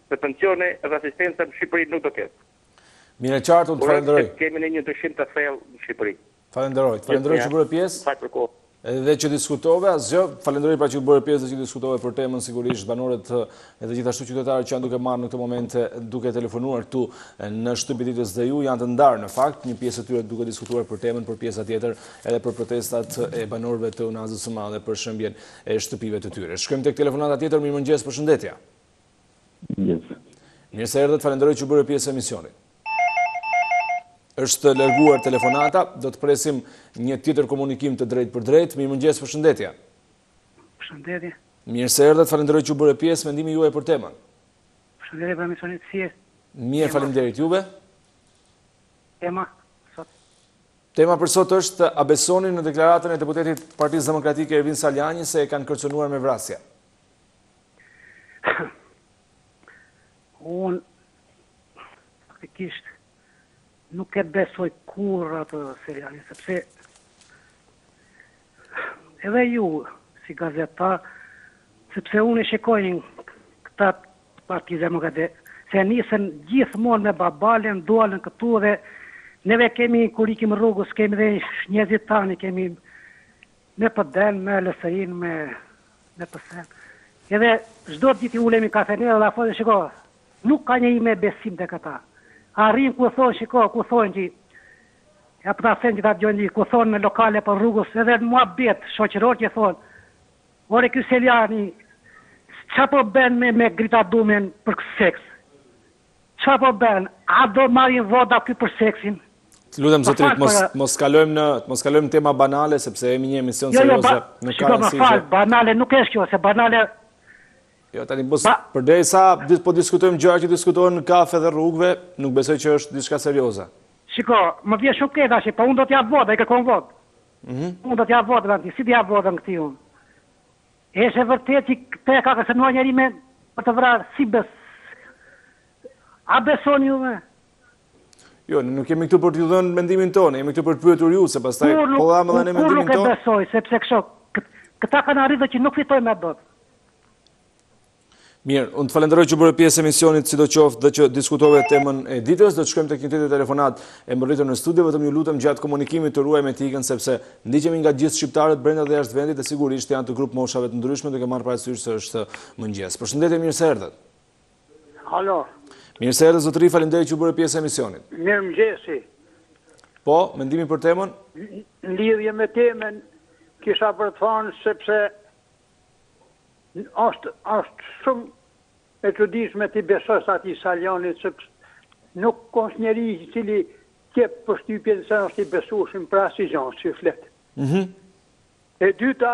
dhe pensione edhe asistenca në Shqipëri nuk do ketë. Mire qartë, unë të falenderoj. Kemi në një dëshim të thellë në Shqipëri. Falenderoj që bërë pjesë. Edhe që diskutove, asgjë, falenderoj pra që bërë pjesë dhe që diskutove për temën, sigurisht banorët edhe gjithashtu qytetarët që janë duke marrë në këtë momente duke telefonuar këtu në Shtypi Ditës dhe ju janë të ndarë në fakt, një pjesë e tyre duke diskutuar për temën, për pjesa tjetër edhe për protestat e banorëve të Unazës së Madhe për shëmbjen e shtëpive të tyre. Shkojmë tek telefonata tjetër, mirëmëngjes, përshëndetja. Mirë se erdhët, falenderoj që bërë pjesë e emisionit. Është larguar telefonata, do të presim një tjetër komunikim të drejt për drejt. Mirëmëngjes, përshëndetja. Përshëndetje. Mirë se erdhët, falenderoj që bërë pjesë, mendimi juaj për temën. Përshëndetje për emisionit si jest. Mirë, faleminderit juve. Tema sot. Tema për sot është a besoni në deklaratën e deputetit Partisë Demokratike Ervin Saljani se e kanë kërcënuar me vrasje. Unë faktikisht nuk e besoj kur atë Saljani, sepse edhe ju, si gazetar, sepse unë e shikojnë këta Partisë Demokratike, se nisën gjithmonë me babalen, dualën këtu dhe neve kemi, kur ikim rrugës, kemi dhe njerëzit tani, kemi me pëden, me lësërin, me pësen. Edhe çdo ditë i ulemi kafene dhe la fote, shiko, nuk ka një ime besim të këta. Arrin ku thonë, shiko, ku thonë që, ja për ta sen që ta gjojnë, ku thonë në lokale për rrugës, edhe mua betë, shoqëror që thonë, ore kjo Saljani, qa po ben me grita dumen për seks? Qa po ben? A do marrin voda kjo për seksin? Lutem zotrit, mos kalojmë tema banale, sepse jemi një emision serioze. Shiko, më falë, banale nuk është kjo, se banale... Jo, tani, përderi sa po diskutojmë gjëra që diskutojnë në kafe dhe rrugëve, nuk besoj që është diçka serioze. Shiko, më vje shumë këtë ashe, pa unë do t'ja voda, i kërkon vod. Unë do t'ja voda, si t'ja voda në këti unë. Eshe vërtet që te ka kësënua njeri me për të vrarë, si bes. A besoni ju me? Jo, nuk jemi këtu për t'ju dhënë mendimin tonë, jemi këtu për të pyetur ju, se pastaj po dhamë dhe ne mendimin tonë. Kur nuk e besoj, sepse kësho, këta kanë arritë që nuk fitoj me dot. Mirë, unë të falenderoj që bërë pjesë emisionit sidoqoftë dhe që diskutove temën e ditës, do të shkojmë tek një tjetër telefonat e mbërritur në studio, vetëm ju lutem gjatë komunikimit të ruajmë etikën sepse ndiqemi nga gjithë shqiptarët brenda dhe jashtë vendit dhe sigurisht janë të grup moshave të ndryshme duke marrë parasysh se është mëngjes. Përshëndetje, mirë se erdhët. Alo. Mirë se erdhët zotëri, faleminderit që bërë pjesë e emisionit. Mirëmëngjesi. Po, mendimi për temën? Në lidhje me temën kisha për të thonë sepse është shumë e çuditshme ti besos atij Saljanit, sepse nuk ka njeri i cili ke përshtypjen se është i besueshëm për asnjë gjë që flet. E dyta,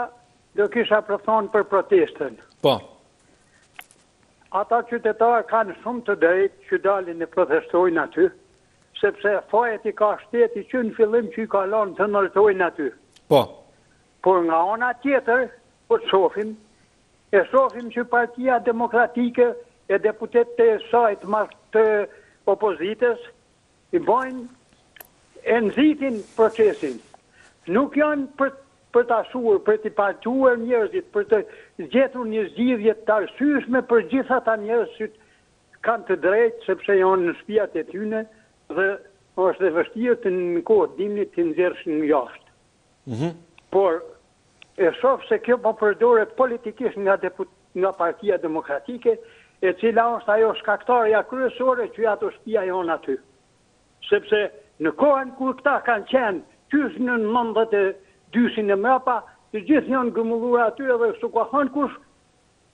do kisha për të thonë për protestën. Po. Ata qytetarë kanë shumë të drejtë që dalin e protestojnë aty, sepse fajet i ka shteti që në fillim që i ka lanë të ndërtojnë aty. Po. Por nga ana tjetër, po të shohim, e shohim që Partia Demokratike e deputetët e saj të opozitës i bojnë e nxitin procesin. Nuk janë për të asur, për të patuar njerëzit, për të gjetur një zgjidhje të arsyeshme për gjitha ata njerëz që kanë të drejtë sepse janë në shtëpiat e tyre dhe është e vështirë të në kohë të dimrit të nxjerrshin jashtë. Por e shoh se kjo po përdoret politikisht nga Partia Demokratike, e cila është ajo shkaktarja kryesore që ato shtëpia janë aty. Sepse në kohën kur këta kanë qenë qysh në 92-shin e mrapa, të gjithë janë gëmulluar aty edhe kështu ka thënë kush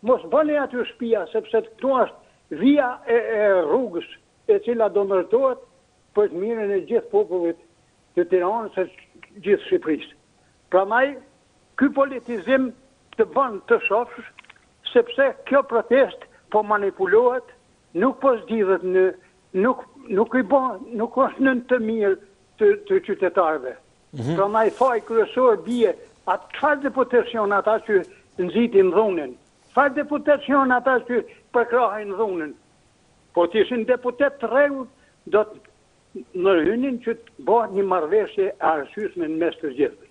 mos bëni aty shtëpia, sepse këtu është vija e rrugës e cila do ndërtohet për të mirën e gjithë popullit të Tiranës e gjithë Shqipërisë. Prandaj, ky politizim të bën të shohësh, sepse kjo protest po manipulohet, nuk po zgjidhet nuk është në të mirë të qytetarëve. Prandaj faji kryesor bie atë çfarë deputecion ata që nxitin dhunën, çfarë deputecion ata që përkrahin dhunën. Po të ishin deputet të rregullt, do të ndërhynin që të bëhet një marrëveshje e arsyeshme në mes të gjithëve.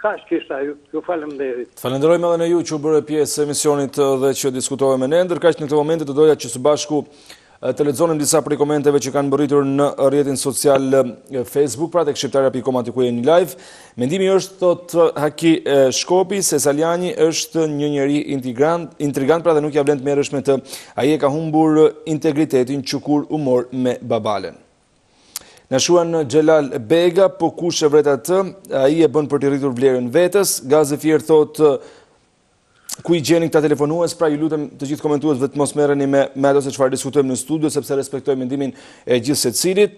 Kaq kishta ju faleminderit. Falenderojmë edhe ne ju që u bërë pjesë e emisionit dhe që diskutove me ne. Ndërkaq në këtë moment të doja që së bashku të lexonim disa prej komenteve që kanë mbërritur në rrjetin social Facebook, pra tek shqiptarja.com aty ku jeni live. Mendimi është, thot Haki Shkopi, se Saljani është një njeri intrigant, pra dhe nuk ja vlen të merresh me të. Ai e ka humbur integritetin që kur u mor me babalen. Në shuan Gjelal Bega, po kush e vret atë, ai e bën për të rritur vlerën vetës. Gazefier thot, ku i gjeni këta telefonues, pra ju lutem të gjithë komentues vetëm mos merreni me ato se çfarë diskutojmë në studio, sepse respektojmë mendimin e gjithë secilit.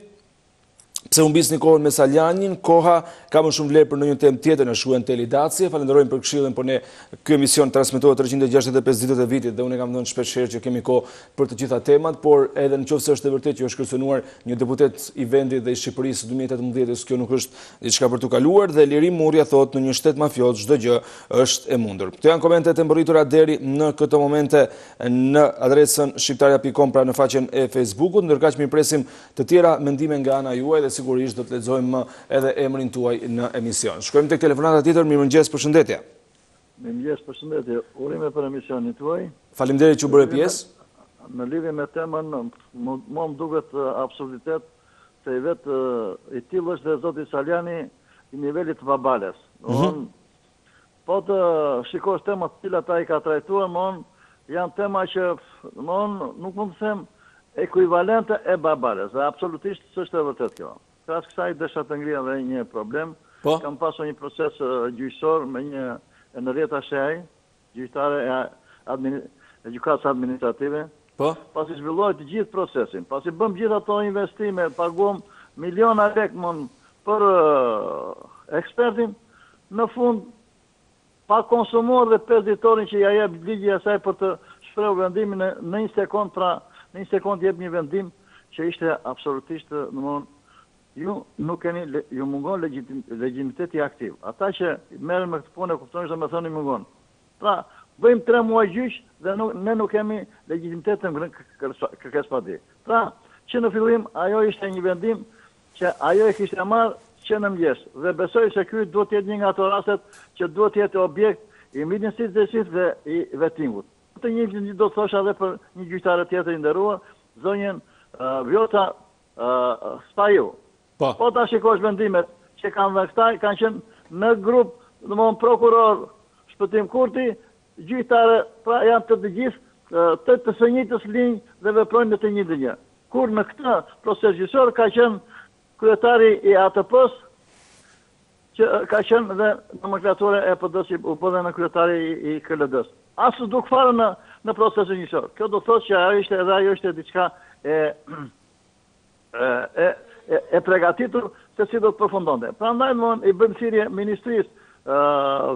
Pse humbisni kohën me Saljanin, koha ka më shumë vlerë për në një temë tjetër në shuan Telidacie. Falenderojmë për këshillin, por ne ky emision transmetohet 365 ditët e vitit dhe unë kam thënë shpeshherë që kemi kohë për të gjitha temat, por edhe nëse është e vërtetë që është kërcënuar një deputet i vendit dhe i Shqipërisë 2018, kjo nuk është diçka për të kaluar dhe Lirim Murja thotë në një shtet mafios çdo gjë është e mundur. Këto janë komentet e mbërritura deri në këtë momente në adresën shqiptarja.com, pra në faqen e Facebookut, ndërkaq mirpresim të tjera mendime nga ana juaj dhe sigurisht do të lexojmë edhe emrin tuaj në emision. Shkojmë tek telefonata tjetër. Mirëmëngjes, përshëndetje. Mirëmëngjes, përshëndetje. Urime për emisionin tuaj. Faleminderit që u bëre pjesë. Në lidhje me temën, më duket absurditet se i tillë është dhe zoti Saljani i nivelit të babales. Po të shikosh temat të cilat ai ka trajtuar, janë tema që nuk mund të them ekuivalente e babales, dhe absolutisht s'është e vërtet kjo. Krahas kësaj desha të ngrija dhe një problem. Kam pasur një proces gjyqësor me një Henrieta Shej, gjyqtare e gjykatës administrative. Pasi zhvilloi të gjithë procesin, pasi bëm gjithë ato investime, paguam miliona lekë për ekspertin, në fund pa konsumuar dhe 5 ditorin që ja jep ligji i saj për të shprehur vendimin në 1 sekond, pra në 1 sekond jep një vendim që ishte absolutisht, ju mungon legitimiteti aktiv. Ata që merren me këtë punë kuptojnë se më thoni mungon. Pra, bëjmë 3 muaj gjyq dhe ne nuk kemi legitimitet të kërkesëpadi. Pra, që në fillim ajo ishte një vendim që ajo e kishte marrë që në mëngjes dhe besoj se ky duhet të jetë një nga ato rastet që duhet të jetë objekt i midisitësit dhe i vettingut. Të një do të thosha edhe për një gjyqtare tjetër i nderuar, zonjën Vjota Staju. Po ta shikosh vendimet që kanë dhe këta, kanë qenë në grup, prokuror Shpëtim Kurti, gjyqtare pra janë të gjithë të së njëjtës linjë dhe veprojnë në të njëjtën gjë. Kur në këtë proces gjyqësor ka qenë kryetari i ATP-s, që ka qenë dhe nomenklatura e PD-s, u bë dhe në kryetari i KLD-s. Asë duk fare në procesin gjyqësor. Kjo do thotë që ajo ishte diçka e përgatitur se si do të përfundonte. Prandaj i bëm thirrje ministrisë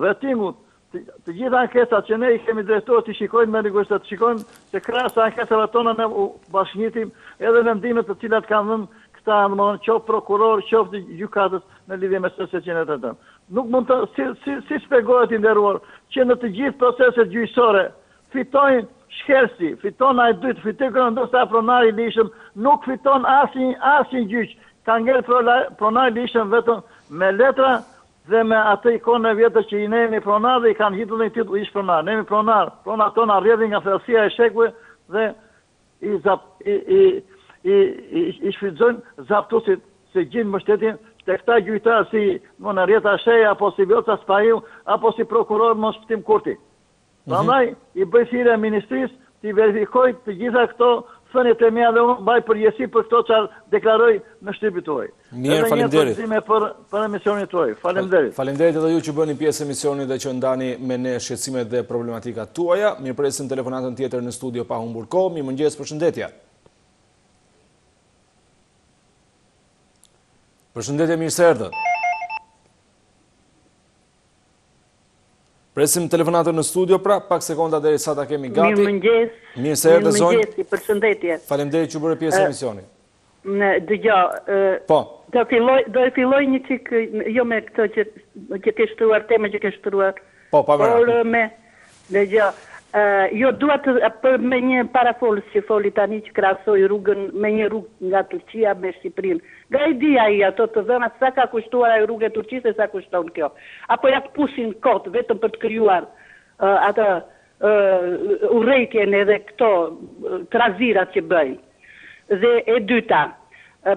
vettingut, të gjitha ankesat që ne i kemi drejtuar të shikojnë me rigurisht, të shikojnë se krahas ankesave tona ne u bashkëngitim edhe vendimet të cilat kanë dhënë këta, qoftë prokuror, qoftë gjykatës në lidhje me çështjet që ne trajtojmë. Nuk mund të si shpjegohet i nderuar që në të gjithë proceset gjyqësore fitojnë shkelsi, fiton ai dytë, fiton ndoshta pronari i lishëm, nuk fiton asnjë gjyq. ka ngel pronaj lishën vetëm me letra dhe me atë ikonë e vjetër që i nemi pronar dhe i kanë hitur në titull ish pronar. Nemi pronar tona rrjedhin nga thellësia e shekujve dhe i shfrytëzojnë zaptusit se gjinë mbështetjen të këta gjyqtarë si në Rjeta Sheja, apo si Vjoca Spahiu, apo si prokuror mos Shtim Kurti. Prandaj i bëj thirrje ministrisë të verifikoj të gjitha këto thënjet e mia dhe unë mbaj përgjegjësi për këto çfarë deklaroj në Shtypin tuaj. Mirë, faleminderit. Për emisionin tuaj. Faleminderit. Faleminderit edhe ju që bëni pjesë emisionit dhe që ndani me ne shqetësimet dhe problematikat tuaja. Mirëpresim telefonatën tjetër në studio pa humbur kohë. Mirëmëngjes, përshëndetje. Përshëndetje, mirë se erdhët. Presim telefonatën në studio, pra, pak sekonda deri sa ta kemi gati. Mirëmëngjes. Mirë se erdhët, zonjë. Mirëmëngjes, përshëndetje. Faleminderit që bëre pjesë e emisionit. Dëgjoj, Po. do e filloj një çik jo me këtë që ke shtruar temën që ke shtruar. Po, pa Por me dëgjoj, jo dua të me një parafolës që foli tani që krahasoi rrugën me një rrugë nga Turqia me Shqipërinë. Nga i di ai ato të dhëna sa ka kushtuar ai rrugë e Turqisë e sa kushton kjo. Apo ja pusin kot vetëm për të krijuar atë urrejtjen edhe këto trazirat që bëjnë. Dhe e dyta,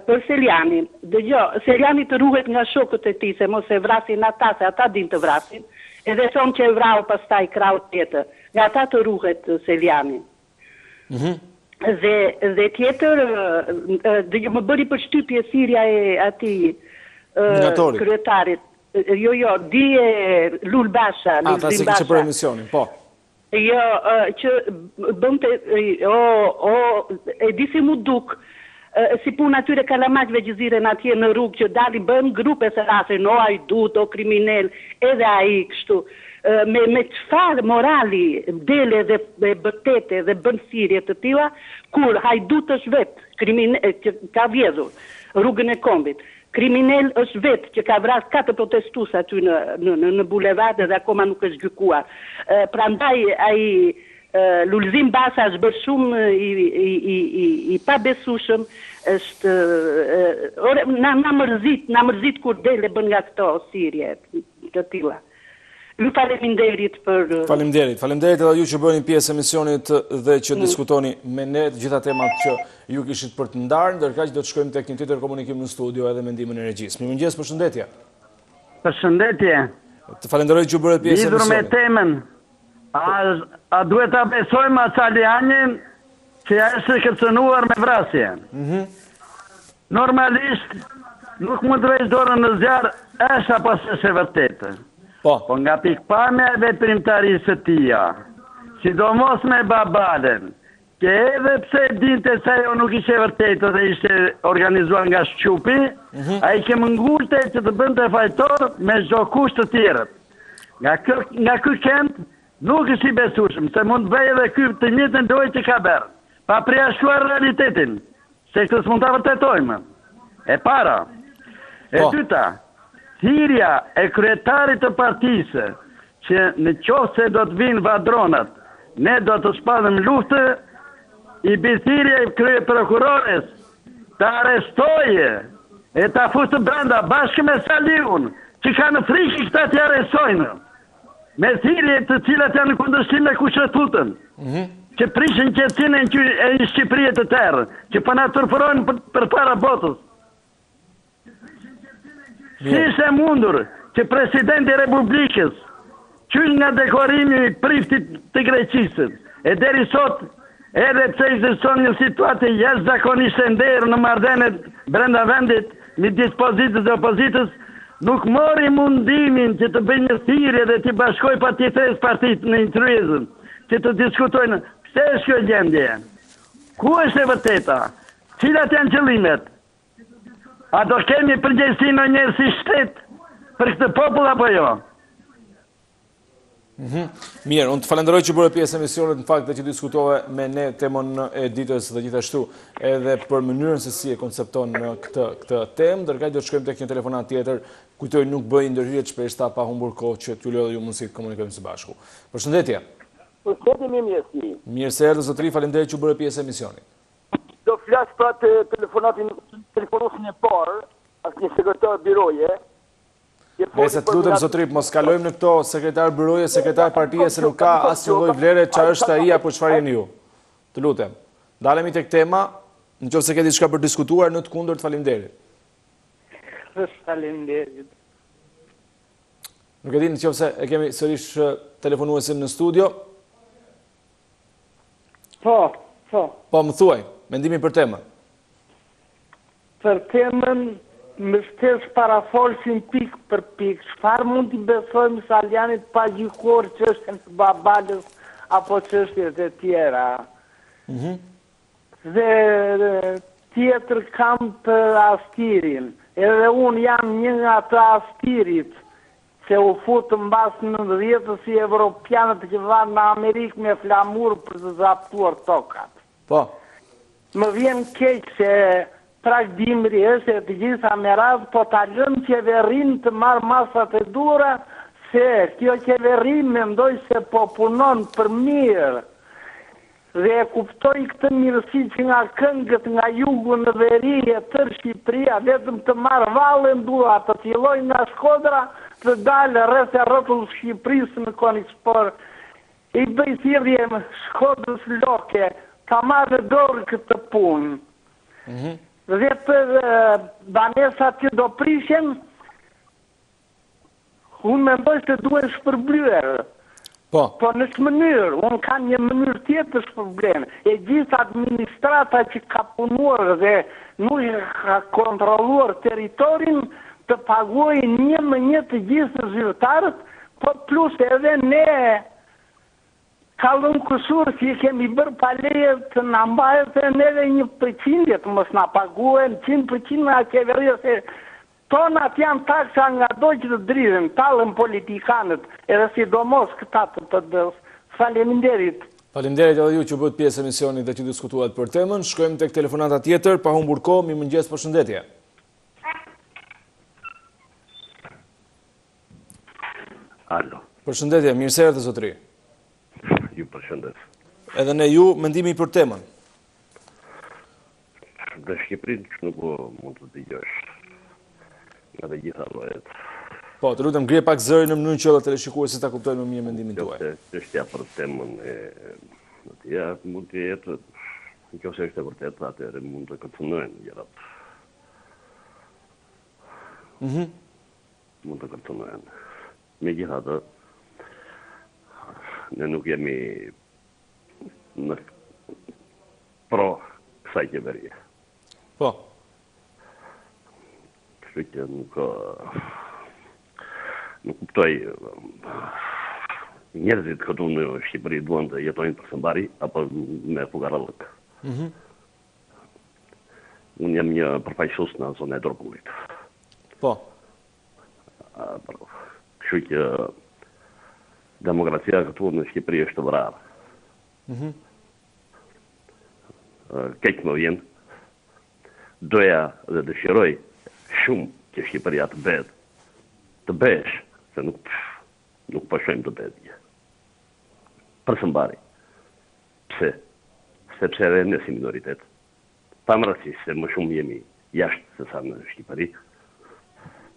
për Selianin, dëgjoj, Seliani të ruhet nga shokët e tij se mos e vrasin ata, se ata din të vrasin, edhe thonë që e vrau pastaj krau tjetër. Nga ata të ruhet Seliani. Dhe tjetër, më bëri përshtypje thirrja e atij kryetarit. Jo, dije Lul Basha, Lulzim Basha. Ata se për emisionin, po. Jo, që bënte, e di si mu duk, si pun atyre kalamajve që ziren atje në rrugë që dalin bën grupe se rasin, o hajdut, o kriminel, edhe ai kështu. Me çfarë morali dele dhe bërtete dhe bën thirrje të tilla, kur hajdut është vetë që ka vjedhur rrugën e Kombit. Kriminel është vetë që ka vrarë 4 protestues aty në bulevard dhe akoma nuk është gjykuar. Prandaj ai Lulzim Basha është bërë shumë i pabesueshëm, është na mërzit kur dele bën nga këto thirrje të tilla. Ju faleminderit për... Faleminderit edhe ju që bëni pjesë emisionit dhe që diskutoni me ne të gjitha temat që ju kishit për të ndarë, ndërkaq do të shkojmë tek një tjetër komunikim në studio edhe me ndihmën e regjisë. Mirëmëngjes, përshëndetje. Përshëndetje. Të falenderoj që bëre pjesë emisionit. Lidhur me temën, a duhet ta besojmë Salianin që ai është kërcënuar me vrasje? Normalisht nuk mund të vesh dorën në zjarr, është apo s'është e vërtetë. Po nga pikpamja e veprimtarisë së tij, sidomos me babalen, që edhe pse dinte se ajo nuk ishte vërtetë dhe ishte organizuar nga Shtypi, ai që mëngulte që të bënte fajtor me çdo kusht të tjerë. Nga ky kënd nuk është i besueshëm, se mund të bëjë edhe ky të njëjtën lojë që ka bërë, pa përjashtuar realitetin, se këtë s'mund ta vërtetojmë. E para. E dyta, thirrja e kryetarit të partisë që në qoftë se do të vinë vadronat, ne do të shpallëm luftë, i thirrja e krye prokurores të arrestojë e ta fusë brenda bashkë me Saliun, që kanë frikë këta të arrestojnë, me thirrje të cilat janë në kundërshtim me kushtetullën, që prishin qetësinë e një Shqipërie të tërë, që po na turpërojnë përpara botës. Si ishte mundur që presidenti i Republikës, qysh nga dekorimi i priftit të Greqisë, e deri sot, edhe pse ekziston një situatë jashtëzakonisht e nderë në marrëdhëniet brenda vendit midis pozitës dhe opozitës, nuk mori mundimin që të bëjë një thirrje dhe të bashkojë partitës partitë në intruizëm, që të diskutojnë pse është kjo gjendje, ku është e vërteta, cilat janë qëllimet. A do kemi përgjegjësi në njërë si shtet për këtë popull apo jo? Mirë, unë të falenderoj që bëre pjesë emisionit në fakt dhe që diskutove me ne temën e ditës dhe gjithashtu edhe për mënyrën se si e koncepton në këtë temë, ndërkaq do të shkojmë tek një telefonat tjetër, kujtoj nuk bëj ndërhyrje shpeshta pa humbur kohë që t'ju lodhë ju mundësi të komunikojmë së bashku. Përshëndetje. Përshëndetje mirësi. Mirë se erdhë zotëri, faleminderit që bëre pjesë emisionit. Do flas për telefonatin telefonusin e parë, asë një sekretar biroje. Nëse të lutem zotrip, mos kalojmë në këto sekretar biroje, sekretar partije, se nuk ka asnjë lloj vlere çfarë është ai apo çfarë jeni ju. Të lutem. Dalemi tek tema, nëse ke diçka për diskutuar, në të kundërt faleminderit. Faleminderit. Nuk e di nëse e kemi sërish telefonuesin në studio. Po, më thuaj, mendimi për temën. Për temën, më shtes parafolsin pik për pik. Çfarë mund t'i besojmë Saljanit pa gjykor çështjen të babalës apo çështjet e tjera? Dhe tjetër kam për Astirin. Edhe unë jam një nga të Astirit, se u futë mbas 90 si evropianët që vanë në Amerikë me flamur për të zaptuar tokat. Po. Më vjen keq se prakdimri është e të gjitha me radhë, po ta lëm qeverin të marrë masat e dura, se kjo qeveri mendoj se po punon për mirë. Dhe e kuptoj këtë mirësi që nga këngët nga jugu në veri e tërë Shqipëria, vetëm të marrë vallën dura, të filloj nga Shkodra, të dalë rreth e rrotull Shqipërisë në Konispor, i bëj thirrje Shkodrës loke, ta marrë dorë këtë punë. Dhe për banesat që do prishen, unë mendoj se duhen shpërblyer. Po në që mënyrë, unë kam një mënyrë tjetër shpërblen. E gjithë administrata që ka punuar dhe nuk ka kontroluar teritorin, të paguajnë një më një të gjithë zyrtarët, po plus edhe ne kallëm kusur që i kemi bërë pa leje të në mbajet e neve 1% të mos në paguajnë 100% nga qeveria, se tonat janë taksa nga do që të dridhen, talën politikanët, edhe sidomos këta të dës. Faleminderit. Faleminderit edhe ju që bëhet pjesë emisionit dhe që diskutuat për temën. Shkojmë tek telefonata tjetër, pa humbur kohë, mirëmëngjes, përshëndetje. Alo. Përshëndetje, mirë se erdhët zotëri. Ju përshëndet. Edhe ne ju, mendimi për temën. Dhe Shqipërinë që nuk mund të dëgjosh nga dhe gjitha llojet. Po, të lutem ngrihe pak zërin në mënyrë që edhe teleshikuesit ta kuptojnë më mirë mendimin tuaj. Çështja për temën ja mund të jetë, nëse është e vërtetë, atëherë mund të kërcënojnë gjërat. Mund të kërcënojnë. Megjithatë, ne nuk jemi në pro kësaj qeverie. Po. Kështu që nuk kuptoj njerëzit këtu në Shqipëri duan të jetojnë për sëmbari apo me fugarallëk. Unë jam një përfaqësues në zonën e Dorkullit. Po. Kështu që demokracia këtu në Shqipëri është të vrarë. Keq më vjen. Doja dhe dëshiroj shumë që Shqipëria të bëhet, të bëhesh, se nuk po shohim të bëhet. Për sëmbari. Pse? Sepse edhe ne si minoritet, pavarësisht se më shumë jemi jashtë se sa në Shqipëri,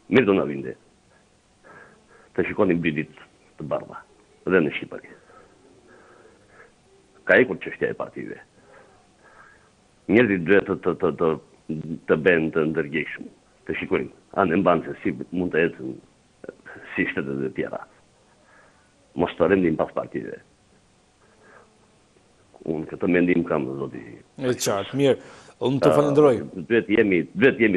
mirë do na vinte të shikonim bridit të bardha dhe në Shqipëri. Ka ekur çështja e partive. Njerëzit duhet të bëhen të ndërgjegjshëm, të shikojnë, anë mban se si mund të ecën si shtetet e tjera. Mos të rendim pas partive. Unë këtë mendim kam, zoti. E qartë, mirë. Unë të falenderoj. Duhet jemi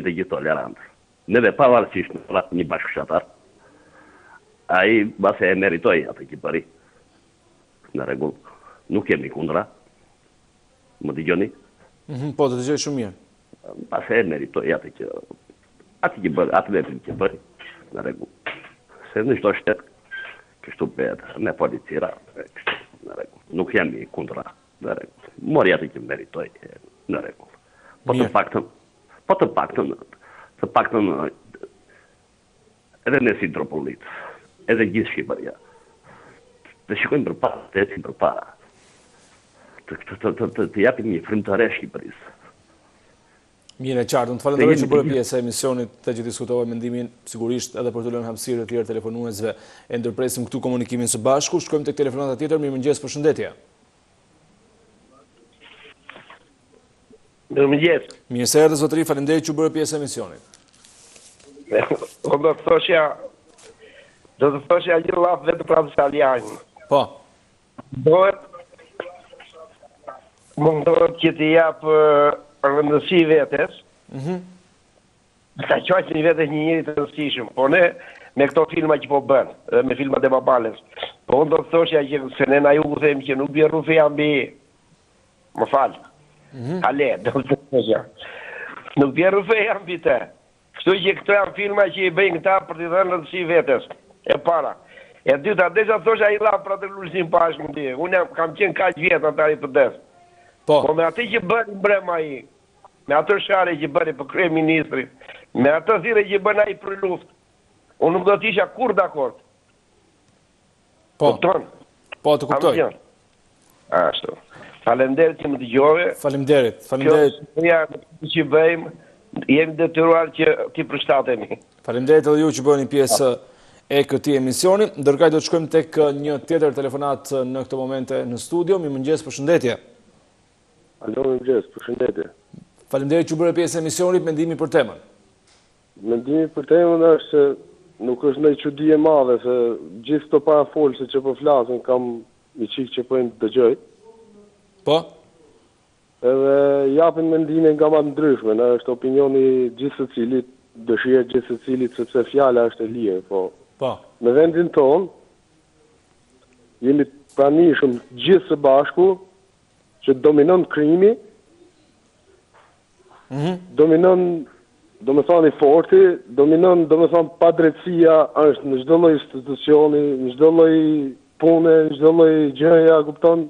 të gjithë tolerantë. Neve pavarësisht në rat një bashkëshatar, ai base e meritoi atë qipëri. Në rregull. Nuk jemi kundra. Më dëgjoni? Po, të dëgjoj shumë mirë. Base e meritoi atë veprim që bëri. Në rregull. Se në çdo shtet kështu bëhet me policira. Në rregull. Nuk jemi kundra. Në rregull. Mori atë që meritoi. Në rregull. Po të paktën edhe ne si Dropolit, edhe gjithë Shqipëria, të shikojmë përpara, të ecim përpara, të japim një frymëtare Shqipërisë. Mire, qartë, në të falenderoj që bërë pjesë e emisionit të që diskutova mendimin, sigurisht edhe për të lënë hapësirë të tjerë telefonuesve e ndërpresim këtu komunikimin së bashku. Shkojmë tek telefonata tjetër, mirëmëngjes, përshëndetje. Mirëmëngjes. Mirë se erdhë zotëri, faleminderit që bërë pjesë e emisionit. Do të thoshja një laf vetë pra të Saljani. Po. Mundohet që të japë rëndësi vetes, ta qojtë një vetes një njëri të rëndësishëm, po ne me këto filma që po bënë, dhe me filmat e babales, po unë do të thoshja që se ne na ju them që nuk bje rufeja mbi, më falë, ale, do të thoshja, nuk bje rufeja mbi te, kështu që këto janë filma që i bëjnë këta për të dhënë rëndësi vetes, e para. E dyta, desha thosha i la për të lullësim pashkë më di, unë kam qenë kaq vjetë atari për desë. Po me atë që bëri mbrema i, me atë share që bëri për krye ministri, me atë thire që bëna i për luft, unë nuk do t'isha kur dakord. Po, po të kuptoj. Ashtu. Falemderit që më dëgjove. Falemderit. Kjo që bëjmë, jemi detyruar që t'i përshtatemi. Falemderit edhe ju që bëni pjesë e këtij emisioni. Ndërkaj do të shkojmë tek një tjetër telefonat në këtë momente në studio. Mirëmëngjes, përshëndetje. Alo, mirëmëngjes, përshëndetje. Faleminderit që bërë pjesë e emisionit, mendimi për temën. Mendimi për temën është se nuk është ndonjë çudi e madhe se gjithë këto parafolse që po flasin kam një çik që po dëgjoj. Po. Edhe japin mendime nga më të ndryshme, është opinioni gjithë secilit, dëshira gjithë secilit sepse fjala është e lirë, po. Po. Në vendin tonë jemi pranishëm gjithë së bashku që dominon krimi, dominon, do me thani forti, dominon, do me thani padrejtësia është në çdo lloj institucioni, në çdo lloj pune, në çdo lloj gjëja, kupton?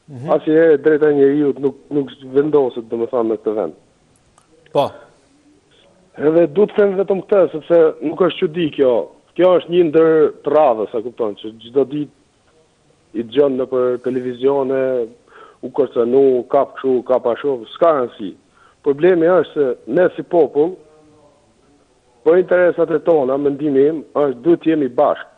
Asnjëherë drejta e njeriut nuk vendoset, do me thani, në këtë vend. Po. Edhe du të them vetëm këtë, sepse nuk është çudi kjo. Kjo është një ndër të radhës, a kupton, që çdo ditë i dëgjon nëpër televizione, u kërcënu, kap kështu, kap ashtu, s'ka rëndësi. Problemi është se ne si popull, për interesat e tona, mendimi im, është duhet të jemi bashkë.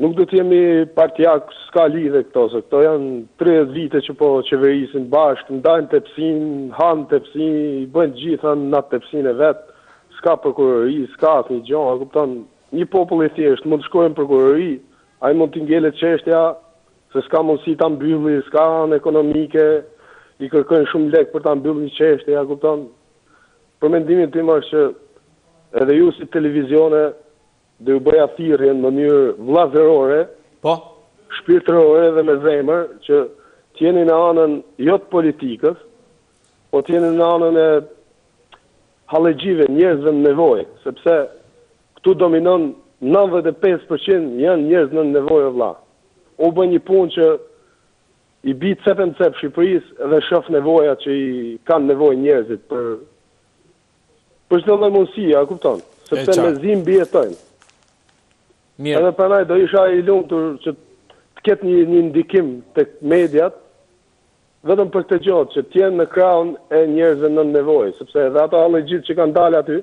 Nuk duhet të jemi partijak, s'ka lidhe këto, se këto janë 30 vite që po qeverisin bashkë, ndajnë tepsin, hanë tepsin, i bëjnë gjitha në tepsin e vetë, s'ka prokurori, s'ka asnjë gjë, kupton, një popull i thjeshtë mund të shkojnë në prokurori, ai mund të ngjelet çështja, se s'ka mundësi ta mbylli, s'ka anë ekonomike, i kërkojnë shumë lek për ta mbyllur një çështje, ja kupton. Për mendimin tim është që edhe ju si televizione do ju bëja thirrje në mënyrë vllazërore, po, shpirtërore dhe me zemër që të jeni në anën jo të politikës, po të jeni në anën e hallegjive, njerëzve në nevojë, sepse këtu dominon 95% janë njerëz në nevojë vëlla. U bën një punë që i bit cepën cep Shqipërisë dhe shoh nevojat që i kanë nevojë njerëzit për çdo lloj mundësie, a kupton? Sepse me zim bjetojnë. Mirë. Edhe prandaj do isha i lumtur që të ketë një ndikim tek mediat vetëm për këtë gjë, që të jenë në krahun e njerëzve në nevojë, sepse edhe ato hallegjit që kanë dalë aty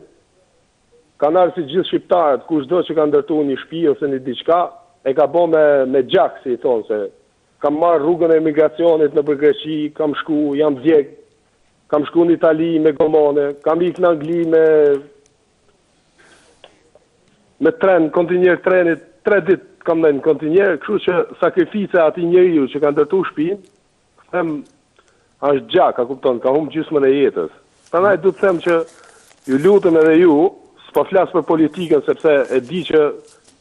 kanë ardhur si gjithë shqiptarët, kushdo që ka ndërtuar një shtëpi ose një diçka, e ka bë me gjak, si i thonë, se kam marrë rrugën e emigracionit në Greqi, kam shku, jam djeg, kam shku në Itali me gomone, kam ikë në Angli me tren, kontinjer trenit, 3 ditë kam në kontinjer, kështu që sakrifica ati njeriu që ka ndërtu shtëpinë, them, është gjak, a kupton, ka humbë gjysmën e jetës. Prandaj du të them që ju lutem edhe ju, s'po flas për politikën, sepse e di që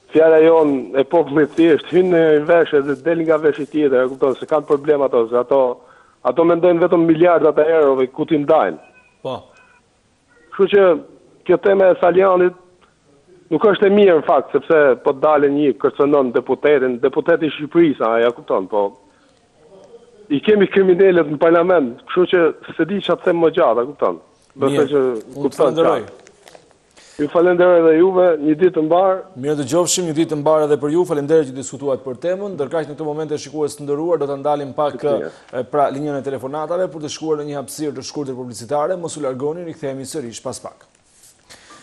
fjala jonë e popullit thjesht hyn në veshë dhe del nga veshi tjetër, e kupton se kanë problem ato, se ato mendojnë vetëm miliardat e eurove ku t'i ndajnë. Po. Kështu që kjo tema e Saljanit nuk është e mirë në fakt, sepse po dalë një kërcënon deputeti i Shqipërisë, ja kupton, po i kemi kriminalët në parlament, kështu që se di çfarë them më gjatë, kupton. Mirë, unë të falenderoj. Ju falenderoj edhe juve, një ditë të mbarë. Mirë të gjofshim, një ditë të mbarë edhe për ju, falenderoj që diskutuat për temën, ndërkaq në këtë moment e shikues të nderuar, do të ndalim pak pra linjën e telefonatave për të shkuar në një hapësirë të shkurtër publicitare, mos u largoni, rikthehemi sërish pas pak.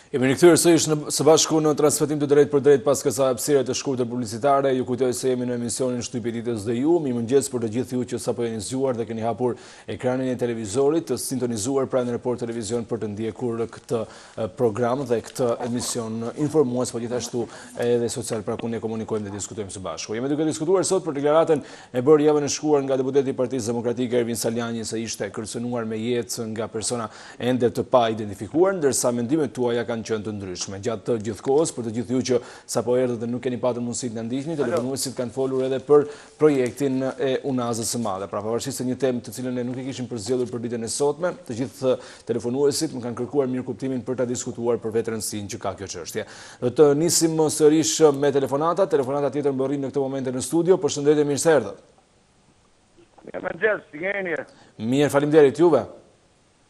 Jemi rikthyer sërish së bashku në transmetim të drejtë për drejtë pas kësaj hapësire të shkurtër publicitare. Ju kujtoj se jemi në emisionin Shtypi ditës dhe ju. Mirëmëngjes për të gjithë ju që sapo jeni zgjuar dhe keni hapur ekranin e televizorit, të sintonizuar pranë Report Televizion për të ndjekur këtë program dhe këtë emision informues, po gjithashtu edhe social, pra ku ne komunikojmë dhe diskutojmë së bashku. Jemi duke diskutuar sot për deklaratën e bërë javën e shkuar nga deputeti i Partisë Demokratike Ervin Saljani se ishte kërcënuar me jetë nga persona ende të pa identifikuar, ndërsa mendimet tuaja kanë qenë të ndryshme. Gjatë të gjithë kohës, për të gjithë ju që sapo erdhët dhe nuk keni patur mundësi të na ndiqni, telefonuesit kanë folur edhe për projektin e Unazës së Madhe. Pra pavarësisht se një temë të cilën ne nuk e kishim përzgjedhur për ditën e sotme, të gjithë telefonuesit më kanë kërkuar mirëkuptimin për ta diskutuar për vetë rëndësinë që ka kjo çështje. Do të nisim sërish me telefonata tjetër më rrin në këtë moment në studio. Përshëndetje, mirë se erdhët. Mirëmëngjes, si jeni? Mirë, faleminderit, juve.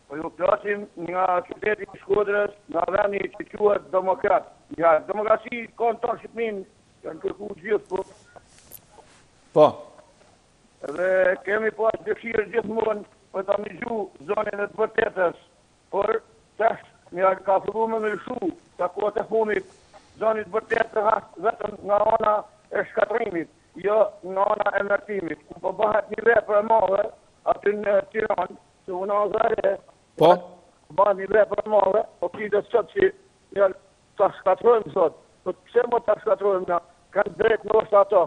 Po ju flasim nga qyteti i Shkodrës, nga vendi që quhet Demokrat. Ja, demokraci ka në tonë Shqipnin, janë kërku gjithë, po. Po. Dhe kemi pas dëshirë gjithmonë për ta migju zonën e të vërtetës, por tash ja ka filluar me lëshu, ta kohët e fundit, zonën e vërtetës vetëm nga ana e shkatrimit, jo nga ana e ndërtimit. Po bëhet një vepër e madhe aty në Tiranë, se Unazare po bani vepër e madhe, po kide sot që janë ta shkatrojmë sot. Po pse mo ta shkatrojmë na? Kanë drejt nështë ato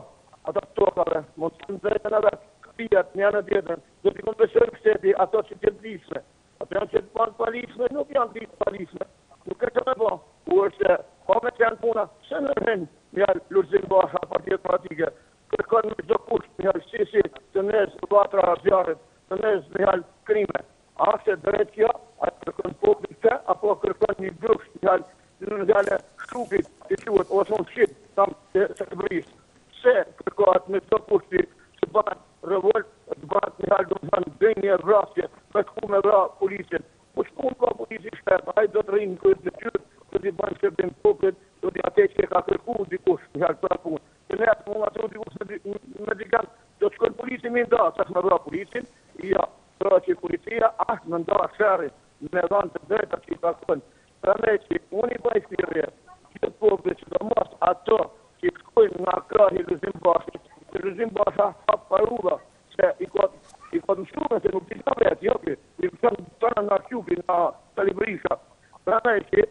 tokave, mos kanë drejtën edhe këpijat një në tjetër. Do t'i kompensojnë shteti ato që të palisme. Ato janë që të banë palisme, nuk janë të palisme. Nuk e që me bo. Urse, po me që janë puna, se në rënë njërë Lurëzim Basha, Partijet Politike, kërkon me çdo kusht, njërë sisi, të nezë vatra zjarët, të nezë njërë krime. A se drejt kjo, a kërkon poplit të, apo kërkon një grush, njëllë shupit, të quhet, ose unë shqip, tam të brisë. Se kërkohet me të kushti, që banë revolt, të banë njëllë do të banë dënje vrasje, me të ku me vra policin. Po shku ka polici shtet, a i do të rinë në kërët dëtyrë, do t'i banë shqipin poplit, do t'i ate që ka kërku dikush, njëllë për punë. Që ne atë mund atru dikush me dikant, do të shkojnë policin me nda, sa me vra policin, ja. Pra që policia ashtë në nda shërit me dhanë të drejta që i takon. Pra me që unë i bëjë thirrje, që të poplit që do mos ato që i shkojnë nga krahi Luzim Bashit, që Luzim Basha hapë paruva, se i kotë në shumë, se nuk t'i ka vetë, jo kë, i kënë tërë nga Shqypi, nga Talibrisha. Pra me që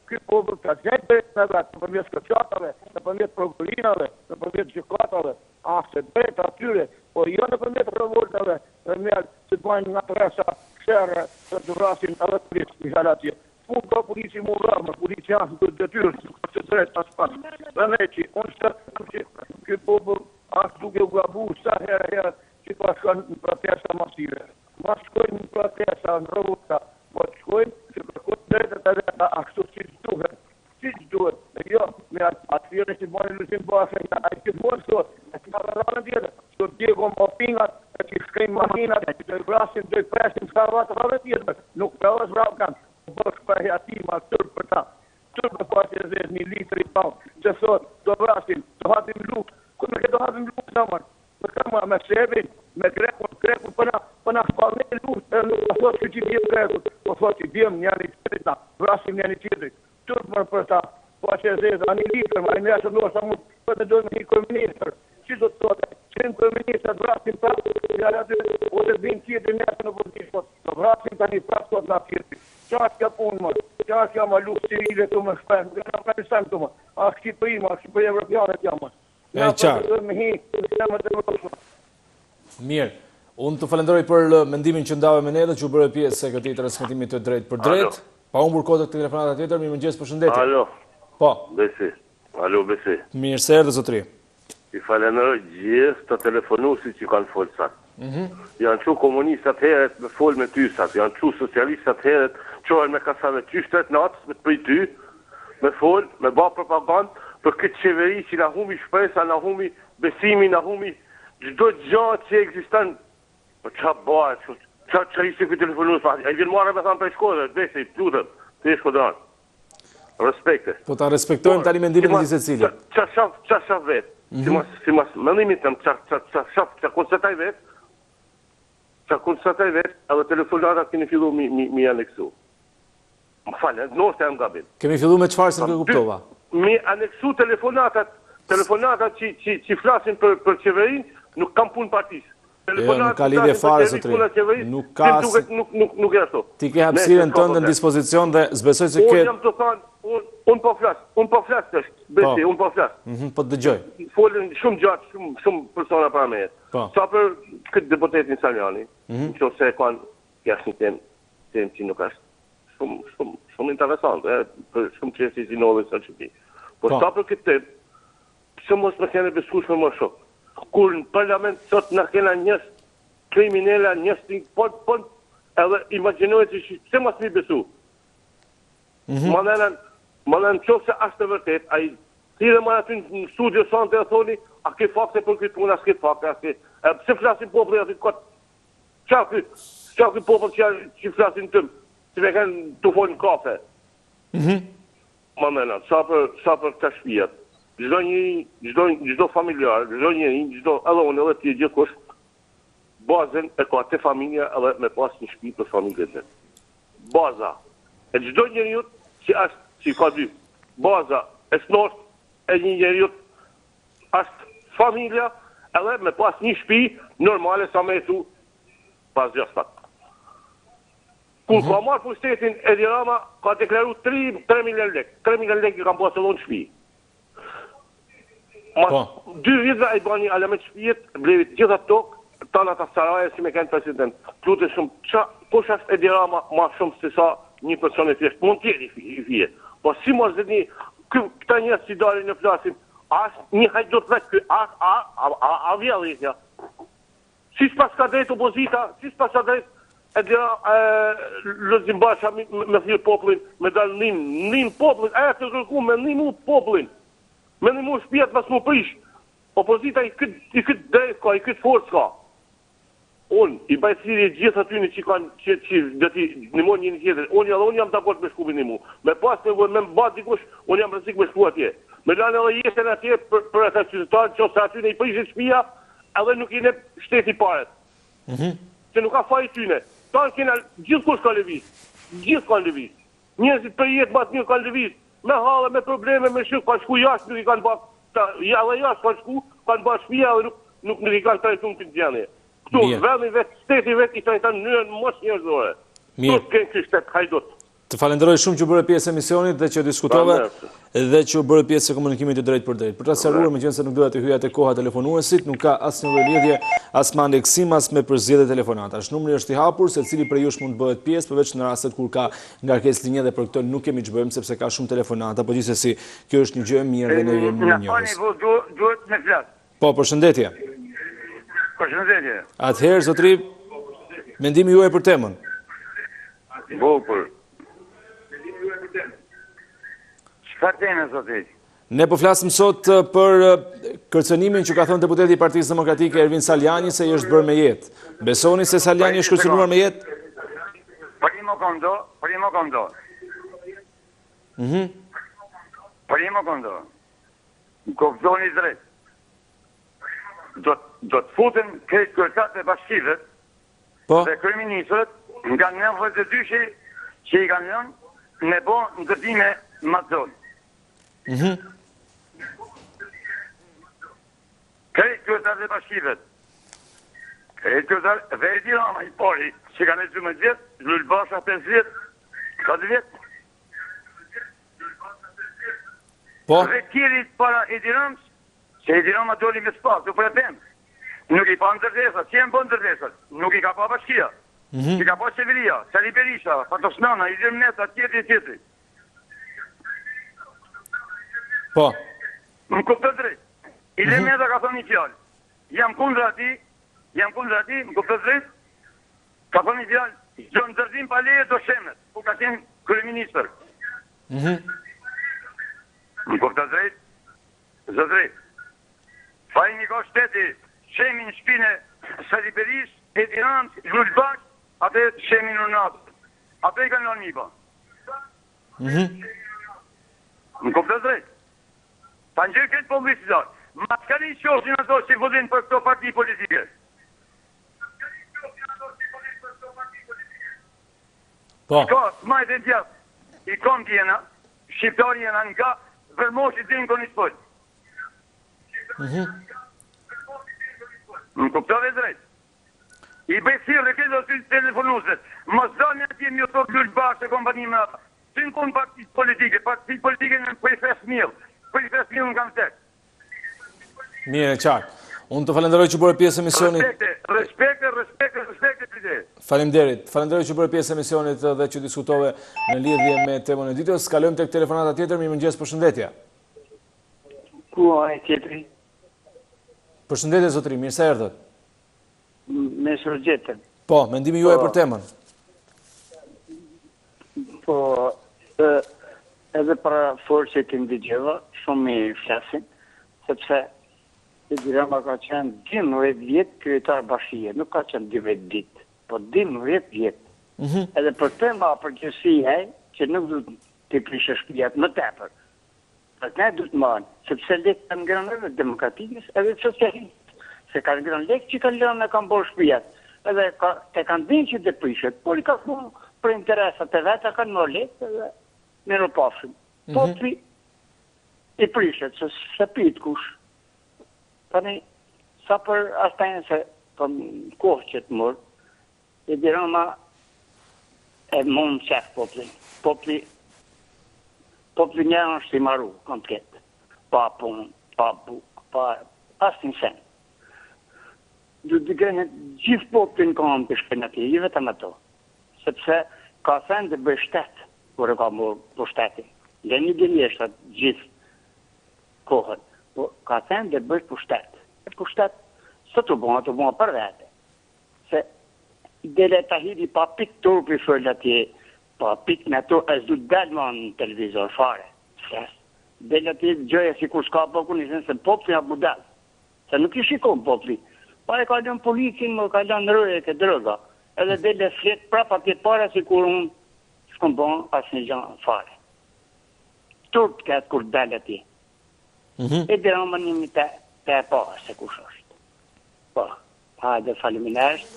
këtë poplit ka gjejtë drejtë me vetë, në përmjet shkëqatave, në përmjet prokurinave, në përmjet gjykatave, ashtë drejtë atyre, po jo në përmjet revoltave, dhe mjallë që të bajnë nga presa shërë të të vrasin edhe policë një halë atje. Unë ka polici mu rarmë, polici janë të detyrë, që të drejtë asë pasë. Dhe me që unë shtë që këtë popër ashtë duke u gabu sa herë që pa shkojnë në protesta masive. Ma shkojnë në protesta në rruta, po të shkojnë që kërkot drejtët e veta ashtu si që duhet. Si që duhet, e jo, me atëfire që bojnë Luzim Basha, a i që bojnë sot, e që nga rarën tjetër, që të djegom opingat, e që shkejnë makinat, e që të vrasin, të presin, shka vatë rave tjetër, nuk të është vrau kanë, bësh për heatima, tërë për ta, tërë për pasje e zezë, një litri pa, që sot, të vrasin, të hatim lukë, ku me këtë hatim lukë nëmër, për këma me shebin, me krekun, për na shpalne lukë, e nuk të thot që që bjem krekun, po thot që bjem njëri qëtëta, vrasim njëri qëtëri, tërë për ta, pasje e zezë, a një litër, ma i nesër nuk është mund, për të dojmë një kërministër, që do të thote, që në kërministër vrasim pra, njërë aty, o të bimë qëtëri nesër në pozitë, të vrasim ta një prapë sot nga qëtëri. Qa është ka punë më, qa është ka ma lukë cirile të më shpenë, në Afganistan të më, a Shqipëri më, a Shqipëri Evropianet jam më. E qarë. Mirë, unë të falenderoj për mendimin që ndave me ne dhe që u bërë pjesë e këtij transmetimit të drejtë për drejtë. Pa unë burkotë të telefonata tjetër, mirëmëngjes, përshëndetje. Alo. Po. Besi. Alo, Besi. Mirë se erdhe, zotëri. I falenderoj gjithë të telefonuesit që kanë folë sat. Janë që komunistat heret me folë me ty sat, janë që socialistat heret qohen me kasave ty shtret natës me të pëj ty, me folë, me ba propagandë për këtë qeveri që na humi shpresa, na humi besimi, na humi gjdo gjatë që eksistan. Po qa bëhet, qa ishte këtë telefonues, e vjen marrë me thamë për Shkodër, Besi, plutëm, të e Shkodranë. respekte. Po ta respektojmë tani mendimin e secili. Qa shaf vetë, si mas mëndimit tëm, qa konstataj vetë, edhe telefonatat keni fillu mi aneksu. Më falë, nështë e më gabim. Kemi fillu me qfarë se nuk e kuptova? Mi aneksu telefonatat që flasin për qeverin, nuk kam punë partisë. Nuk ka lidhje fare, zotri. Nuk ka... Nuk e ashtu. Ti ke hapësirën tënde në dispozicion dhe zbesoj se ke... Unë jam të kanë, unë po flasë të është, besi, unë po flasë. Po të dëgjoj. Folën shumë gjatë, shumë persona para me jetë. Sa për këtë deputetin Saljani, që se kanë jashtë një temë që nuk është shumë interesant, për shumë qështë i zinove së Shqipëri. Po sa për këtë temë, që mos më kene beskush me më shokë. Kur në parlament sot në kena njës kriminella, njës të edhe imaginojë që se mas mi besu. Më nënë qofë se ashtë të vërtet, a i tire më aty në studio sante e thoni, a ke fakte për këtë punë, a s'ke fakte, pse flasin popële aty këtë, qa këtë popële që flasin tëmë, që me kanë të folë në kafe. Më nënë, sa për të shpijat. Gjdo familjar, gjdo njëri, edhe unë edhe ti gjithë kush, bazën e ka të familja edhe me pas një shtëpi për familje të. Baza. E gjdo njëriut që ka dy. Baza e snort e një njëriut është familja edhe me pas një shtëpi normale sa me jetu pas gjastat. Kur ka marrë pushtetin Edi Rama, ka deklaru 3 milion lek. 3 milion lek i kam pas edhe në shtëpi. Mas 2 vitve e bani alamet shpijet, blevit gjitha tokë, tana ta saraje si me kënë president. Plute shumë, kush është Edi Rama ma shumë se sa një person e thjesht, mund tjeri i fije. Po si mos dhe një, këta njës që dalin në flasim, ashtë një hajdut vetë, a vjellitja. Si s'pas ka drejt opozita, si s'pas ka drejt Edi Rama, Lëzim Basha me thirë poplin, me dalë nin poplin, e të kërku me ninu poplin. Me në mu shpijat mas mu prish. Opozita i këtë drejt ka, i këtë forës ka. Unë, i bajtësiri gjithë atyni që kanë që dhe ti në mund një tjetër. Unë jam dakord me shkubin një mu. Me pas me mba dikush, unë jam rëzik me shku atje. Me lanë edhe jesën atje për ata qytetarë që ose atyne i prishin shpija, edhe nuk i ne shteti paret. Se nuk ka faj tyne. Tanë kena gjithë kush ka leviz. Gjithë ka leviz. Njëzit për jetë matë një ka leviz. Me halë, me probleme, me shukë, kanë shku jashtë, nuk i kanë bërë, edhe jashtë kanë shku, kanë bërë shpija dhe nuk i kanë trajtu në të gjene. Këtu, vendin vetë, steti vetë, i trajtan njën mos njërzore. Këtu kënë kështë të hajdot. Të falenderoj shumë që bërë pjesë emisionit dhe që diskutove dhe që bërë pjesë e komunikimit të drejt për drejt. Për të sëruar, me qenë se nuk doja të hyjat e koha telefonuesit, nuk ka asë një lidhje, as me andeksim, as me përzgjedhje telefonata. Numri është i hapur, se cili prej jush mund të bëhet pjesë, përveç në rastet kur ka ngarkesë linje dhe për këtë nuk kemi ç'bëjmë sepse ka shumë telefonata, por gjithsesi kjo është një gjë e mirë dhe ne jemi në njohës. Duhet me flas. Po, përshëndetje. Përshëndetje. Atëherë, zotri, mendimi juaj për temën. Bukur. Çfarë teme, zotri? Ne po flasim sot për kërcënimin që ka thënë deputeti i Partisë Demokratike Ervin Saljani se i është bërë me jetë. Besoni se Saljani është kërcënuar me jetë? Primo kondo. Kuptoni drejt. Do të futen këtë kërcat e bashkive dhe kryeministët nga 92 që i kanë lënë me bo ndërtime mazon. Këtë kërcat e bashkive. Këtë kërcat dhe Edi Rama i pari që kanë e 12 vjetë, Lul Basha 5 vjetë, 4 vjetë. Dhe tjerit para Edi Ramës, që Edi Rama doli me spak, të për e temë. Nuk i pa ndërdesat, që e më bënë ndërdesat, nuk i ka pa bashkia, i ka pa qeveria, Sali Berisha, Fatosnana, i Zirmneta, tjetëri. Po. Më kuptë drejt. I Zirmneta ka thonë një fjallë. Jam kundra ati, më kuptë drejt, ka thonë një fjallë, do ndërdim pa leje do shemet, ku ka qenë kryeministër. Më kuptë drejt, zëdrejt. Fajni ka shteti, shemi në shpine Sali Beris, Edi Ramës, Lul Bash, atë shemi në natë. Atë i kanë në mipa. Më kuptoj drejt. Ta nxjerr këtë publicitet. Ma s'ka një qofshin ato që vëllin për këto parti politike. Po. Ska, majtë e tjatë. I kom tjena, shqiptari jena nga, vërmosh i din koni s'pojt. Më kuptove drejt. I besirë e këtë të telefonuset. Më zdani atje një të lullë bashkë e kompani me ata. Ty në konë partit politike në për i 5.000. Për i 5.000 në kam tek. Mirë e qartë. Unë të falenderoj që bërë pjesë emisionit. Respekte, pide. Faleminderit. Falenderoj që bërë pjesë emisionit dhe që diskutove në lidhje me temën e ditës. Kalojmë tek telefonata tjetër, mirëmëngjes, përshëndetje. Ku e tjetëri? Përshëndetje, zotëri, mirë se erdhët. Me sërgjetën. Po, mendimi juaj për temën. Po, edhe për forësit të ndigjeva, shumë i flasin, sepse e Dirama ka qenë 12 vjetë kryetar bashkije, nuk ka qenë 12 ditë, po 12 vjetë. Edhe për tema përgjësia që nuk du të prishë shpijat më tepër. Për ne du të marë, sepse lekë kanë ngrënë edhe demokratikës, edhe socialistë. Se kanë ngrënë lekë që kanë lënë e kanë bërë shpijat. Edhe te kanë dinë që të prishët, por i ka punë për interesat e vetë, kanë më lekë edhe me në pafshëm. Po të i prishët, se pitë kush. Tani, sa për astajnë se për kohë që të mërë, e Dirama e mund qef popli. Popli një është i maru, komplet. Pa punë, pa bukë, pa asë një sen. Du të gënë gjithë poplin ka në pishkën ati, i vetëm ato. Sepse ka thënë dhe bëj shtetë, kur e ka mërë për shtetin. Dhe një gënjeshtat gjithë kohën. Po, ka thënë dhe bëj për shtetë. E për shtetë, së të bëha për vete. Se dele të hidi pa pik turpi fërë atje, pa pik në to, e zdu delë ma në televizor fare. Dele atje gjëje si kur s'ka bëku një se popli a budel. Se nuk i shikon popli. Pa e ka lënë polikin, më ka lënë rëje ke drëga. Edhe dele fletë prapa tjetë pare si kur unë s'kom bëha asë një gjanë fare. Turp këtë kur delë atje. E Dirama një të e pa, se kush është. Po, hajde faleminderit.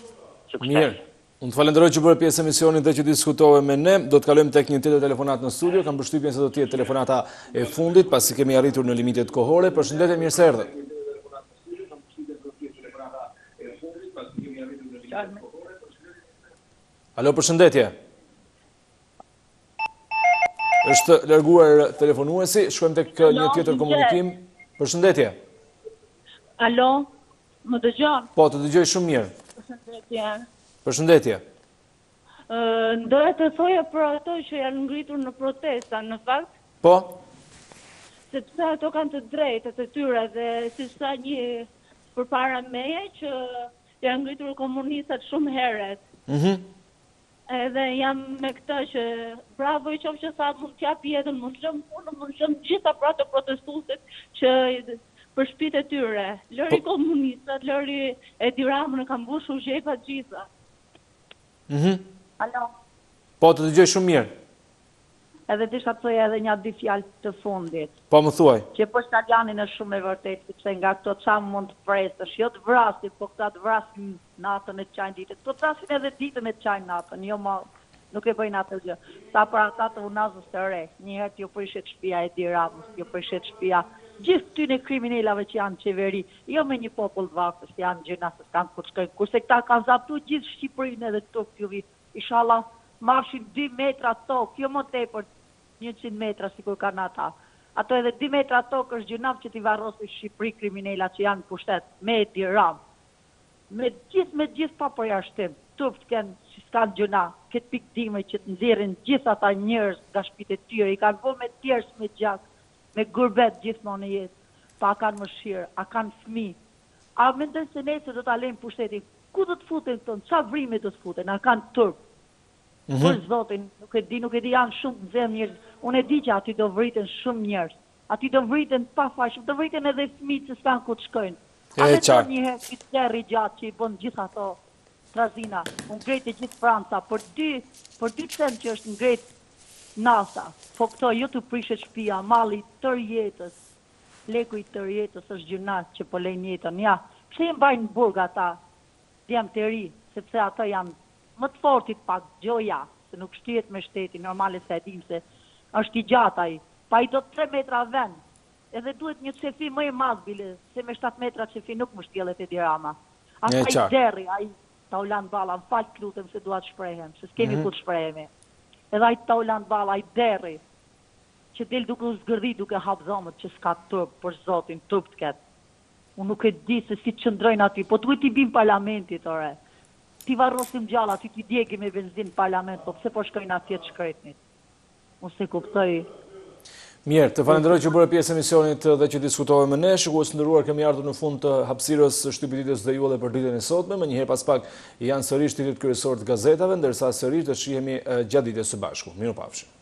Mirë, unë të falenderoj që bërë pjesë emisionit dhe që diskutove me ne. Do të kalojmë tek një tjetër telefonat në studio. Kam përshtypjen se do të jetë telefonata e fundit, pasi kemi arritur në limitet kohore. Përshëndetje, mirë se erdhët. Alo, përshëndetje. Është larguar telefonuesi, shkojmë tek një tjetër komunikim. Përshëndetje. Alo, më dëgjon? Po, të dëgjoj shumë mirë. Përshëndetje. Përshëndetje. Doja të thoja për ato që janë ngritur në protesta, në fakt. Po? Sepse ato kanë të drejtat e tyre dhe si sa një përpara meje që janë ngritur komunistat shumë heret. Edhe jam me këta që bravo i qofë që sa mund t'jap jetën, mund t'gjëm punë, mund t'gjëm gjitha pra të protestusit që për shpit e tyre. Lëri komunistat, lëri e Diramën e kam bushu gjepa gjitha. Alo? Po, të dëgjoj shumë mirë. Edhe disha të thoja edhe një dy fjalë të fundit. Po, më thuaj. Që po Shtalianin është shumë e vërtet, sepse nga këto qa mund të presësh, jo të vrasin, po këta të vrasin natën e të qajnë ditët. Po të vrasin edhe ditën e të qajnë natën, jo ma, nuk e bëjnë atë gjë. Sa për ata të unazës të re, njëherë t'ju përshet shpia e Diramës, t'ju përshet shpia gjithë tyne kriminelave që janë qeveri, jo me një popull të vaktës, janë gjëna se s'kanë ku të shkojnë, kurse këta kanë zaptu gjithë Shqipërinë edhe këto këtjuvi, inshallah, marshin 2 metra tokë, jo më tepër 100 metra si kur kanë ata. Ato edhe 2 metra tokë është gjënav që t'i varrosi Shqipëri kriminela që janë pushtet me Diram. Me gjithë pa përjashtim, turp të kënë që s'kanë gjëna, këtë pikdime që të nxjerrin gjithë ata njerëz nga shtëpitë e tyre, i kanë bërë me tjerës me gjak, me gurbet gjithmonë në jetë, pa kanë mëshirë, a kanë fëmijë. A mendojnë se nesër do ta lejnë pushtetin, ku do të futen këto, ça vrime do të futen, a kanë turp. Për zotin, nuk e di janë shumë të zemë njerëz. Unë e di që aty do vriten shumë njerëz. Aty do vriten pa fashëm, do vriten edhe fëmijët që s'kan ku të shkojnë. A me të njëherë që të qerri gjatë që i bënë gjitha ato trazina, unë ngrejt e gjithë Franca, për dy cent që është ngrejt NASA, po këto ju të prishet shtëpia, malli tër jetës, leku i tër jetës është gjynat që po lejnë jetën. Ja, pse i mbajnë në burg ata, djemë të ri, sepse ata janë më të fortit pak gjoja, se nuk shtyhet me shteti, normale se e dim se është i gjatë ai, pa i do 3 metra vend, edhe duhet një qefi më i madh bile, se me 7 metra qefi nuk më shtjellet e dirama. Ata i derri, ai ta ulan balla, më falë lutem se dua të shprehem, se s'kemi ku të shprehemi. Edhe ai ta ulan balla, ai derri, që del duke u zgërdhi, duke hap dhomët, që s'ka turp, për zotin, turp të ketë. Unë nuk e di se si qëndrojnë aty, po duhet t'i bim parlamentit, ore. Ti varrosim gjalla, ti djegi me benzin parlament, po pse po shkojnë atje të shkretnit. Unë se kuptoj. Mirë, të falenderoj që bërë pjesë emisionit dhe që diskutove me ne. Shikues të nderuar, kemi ardhur në fund të hapësirës Shtypi ditës dhe ju edhe për ditën e sotme. Menjëherë pas pak janë sërish titujt kryesorë të gazetave, ndërsa sërish do shihemi gjatë ditës së bashku. Mirupafshim.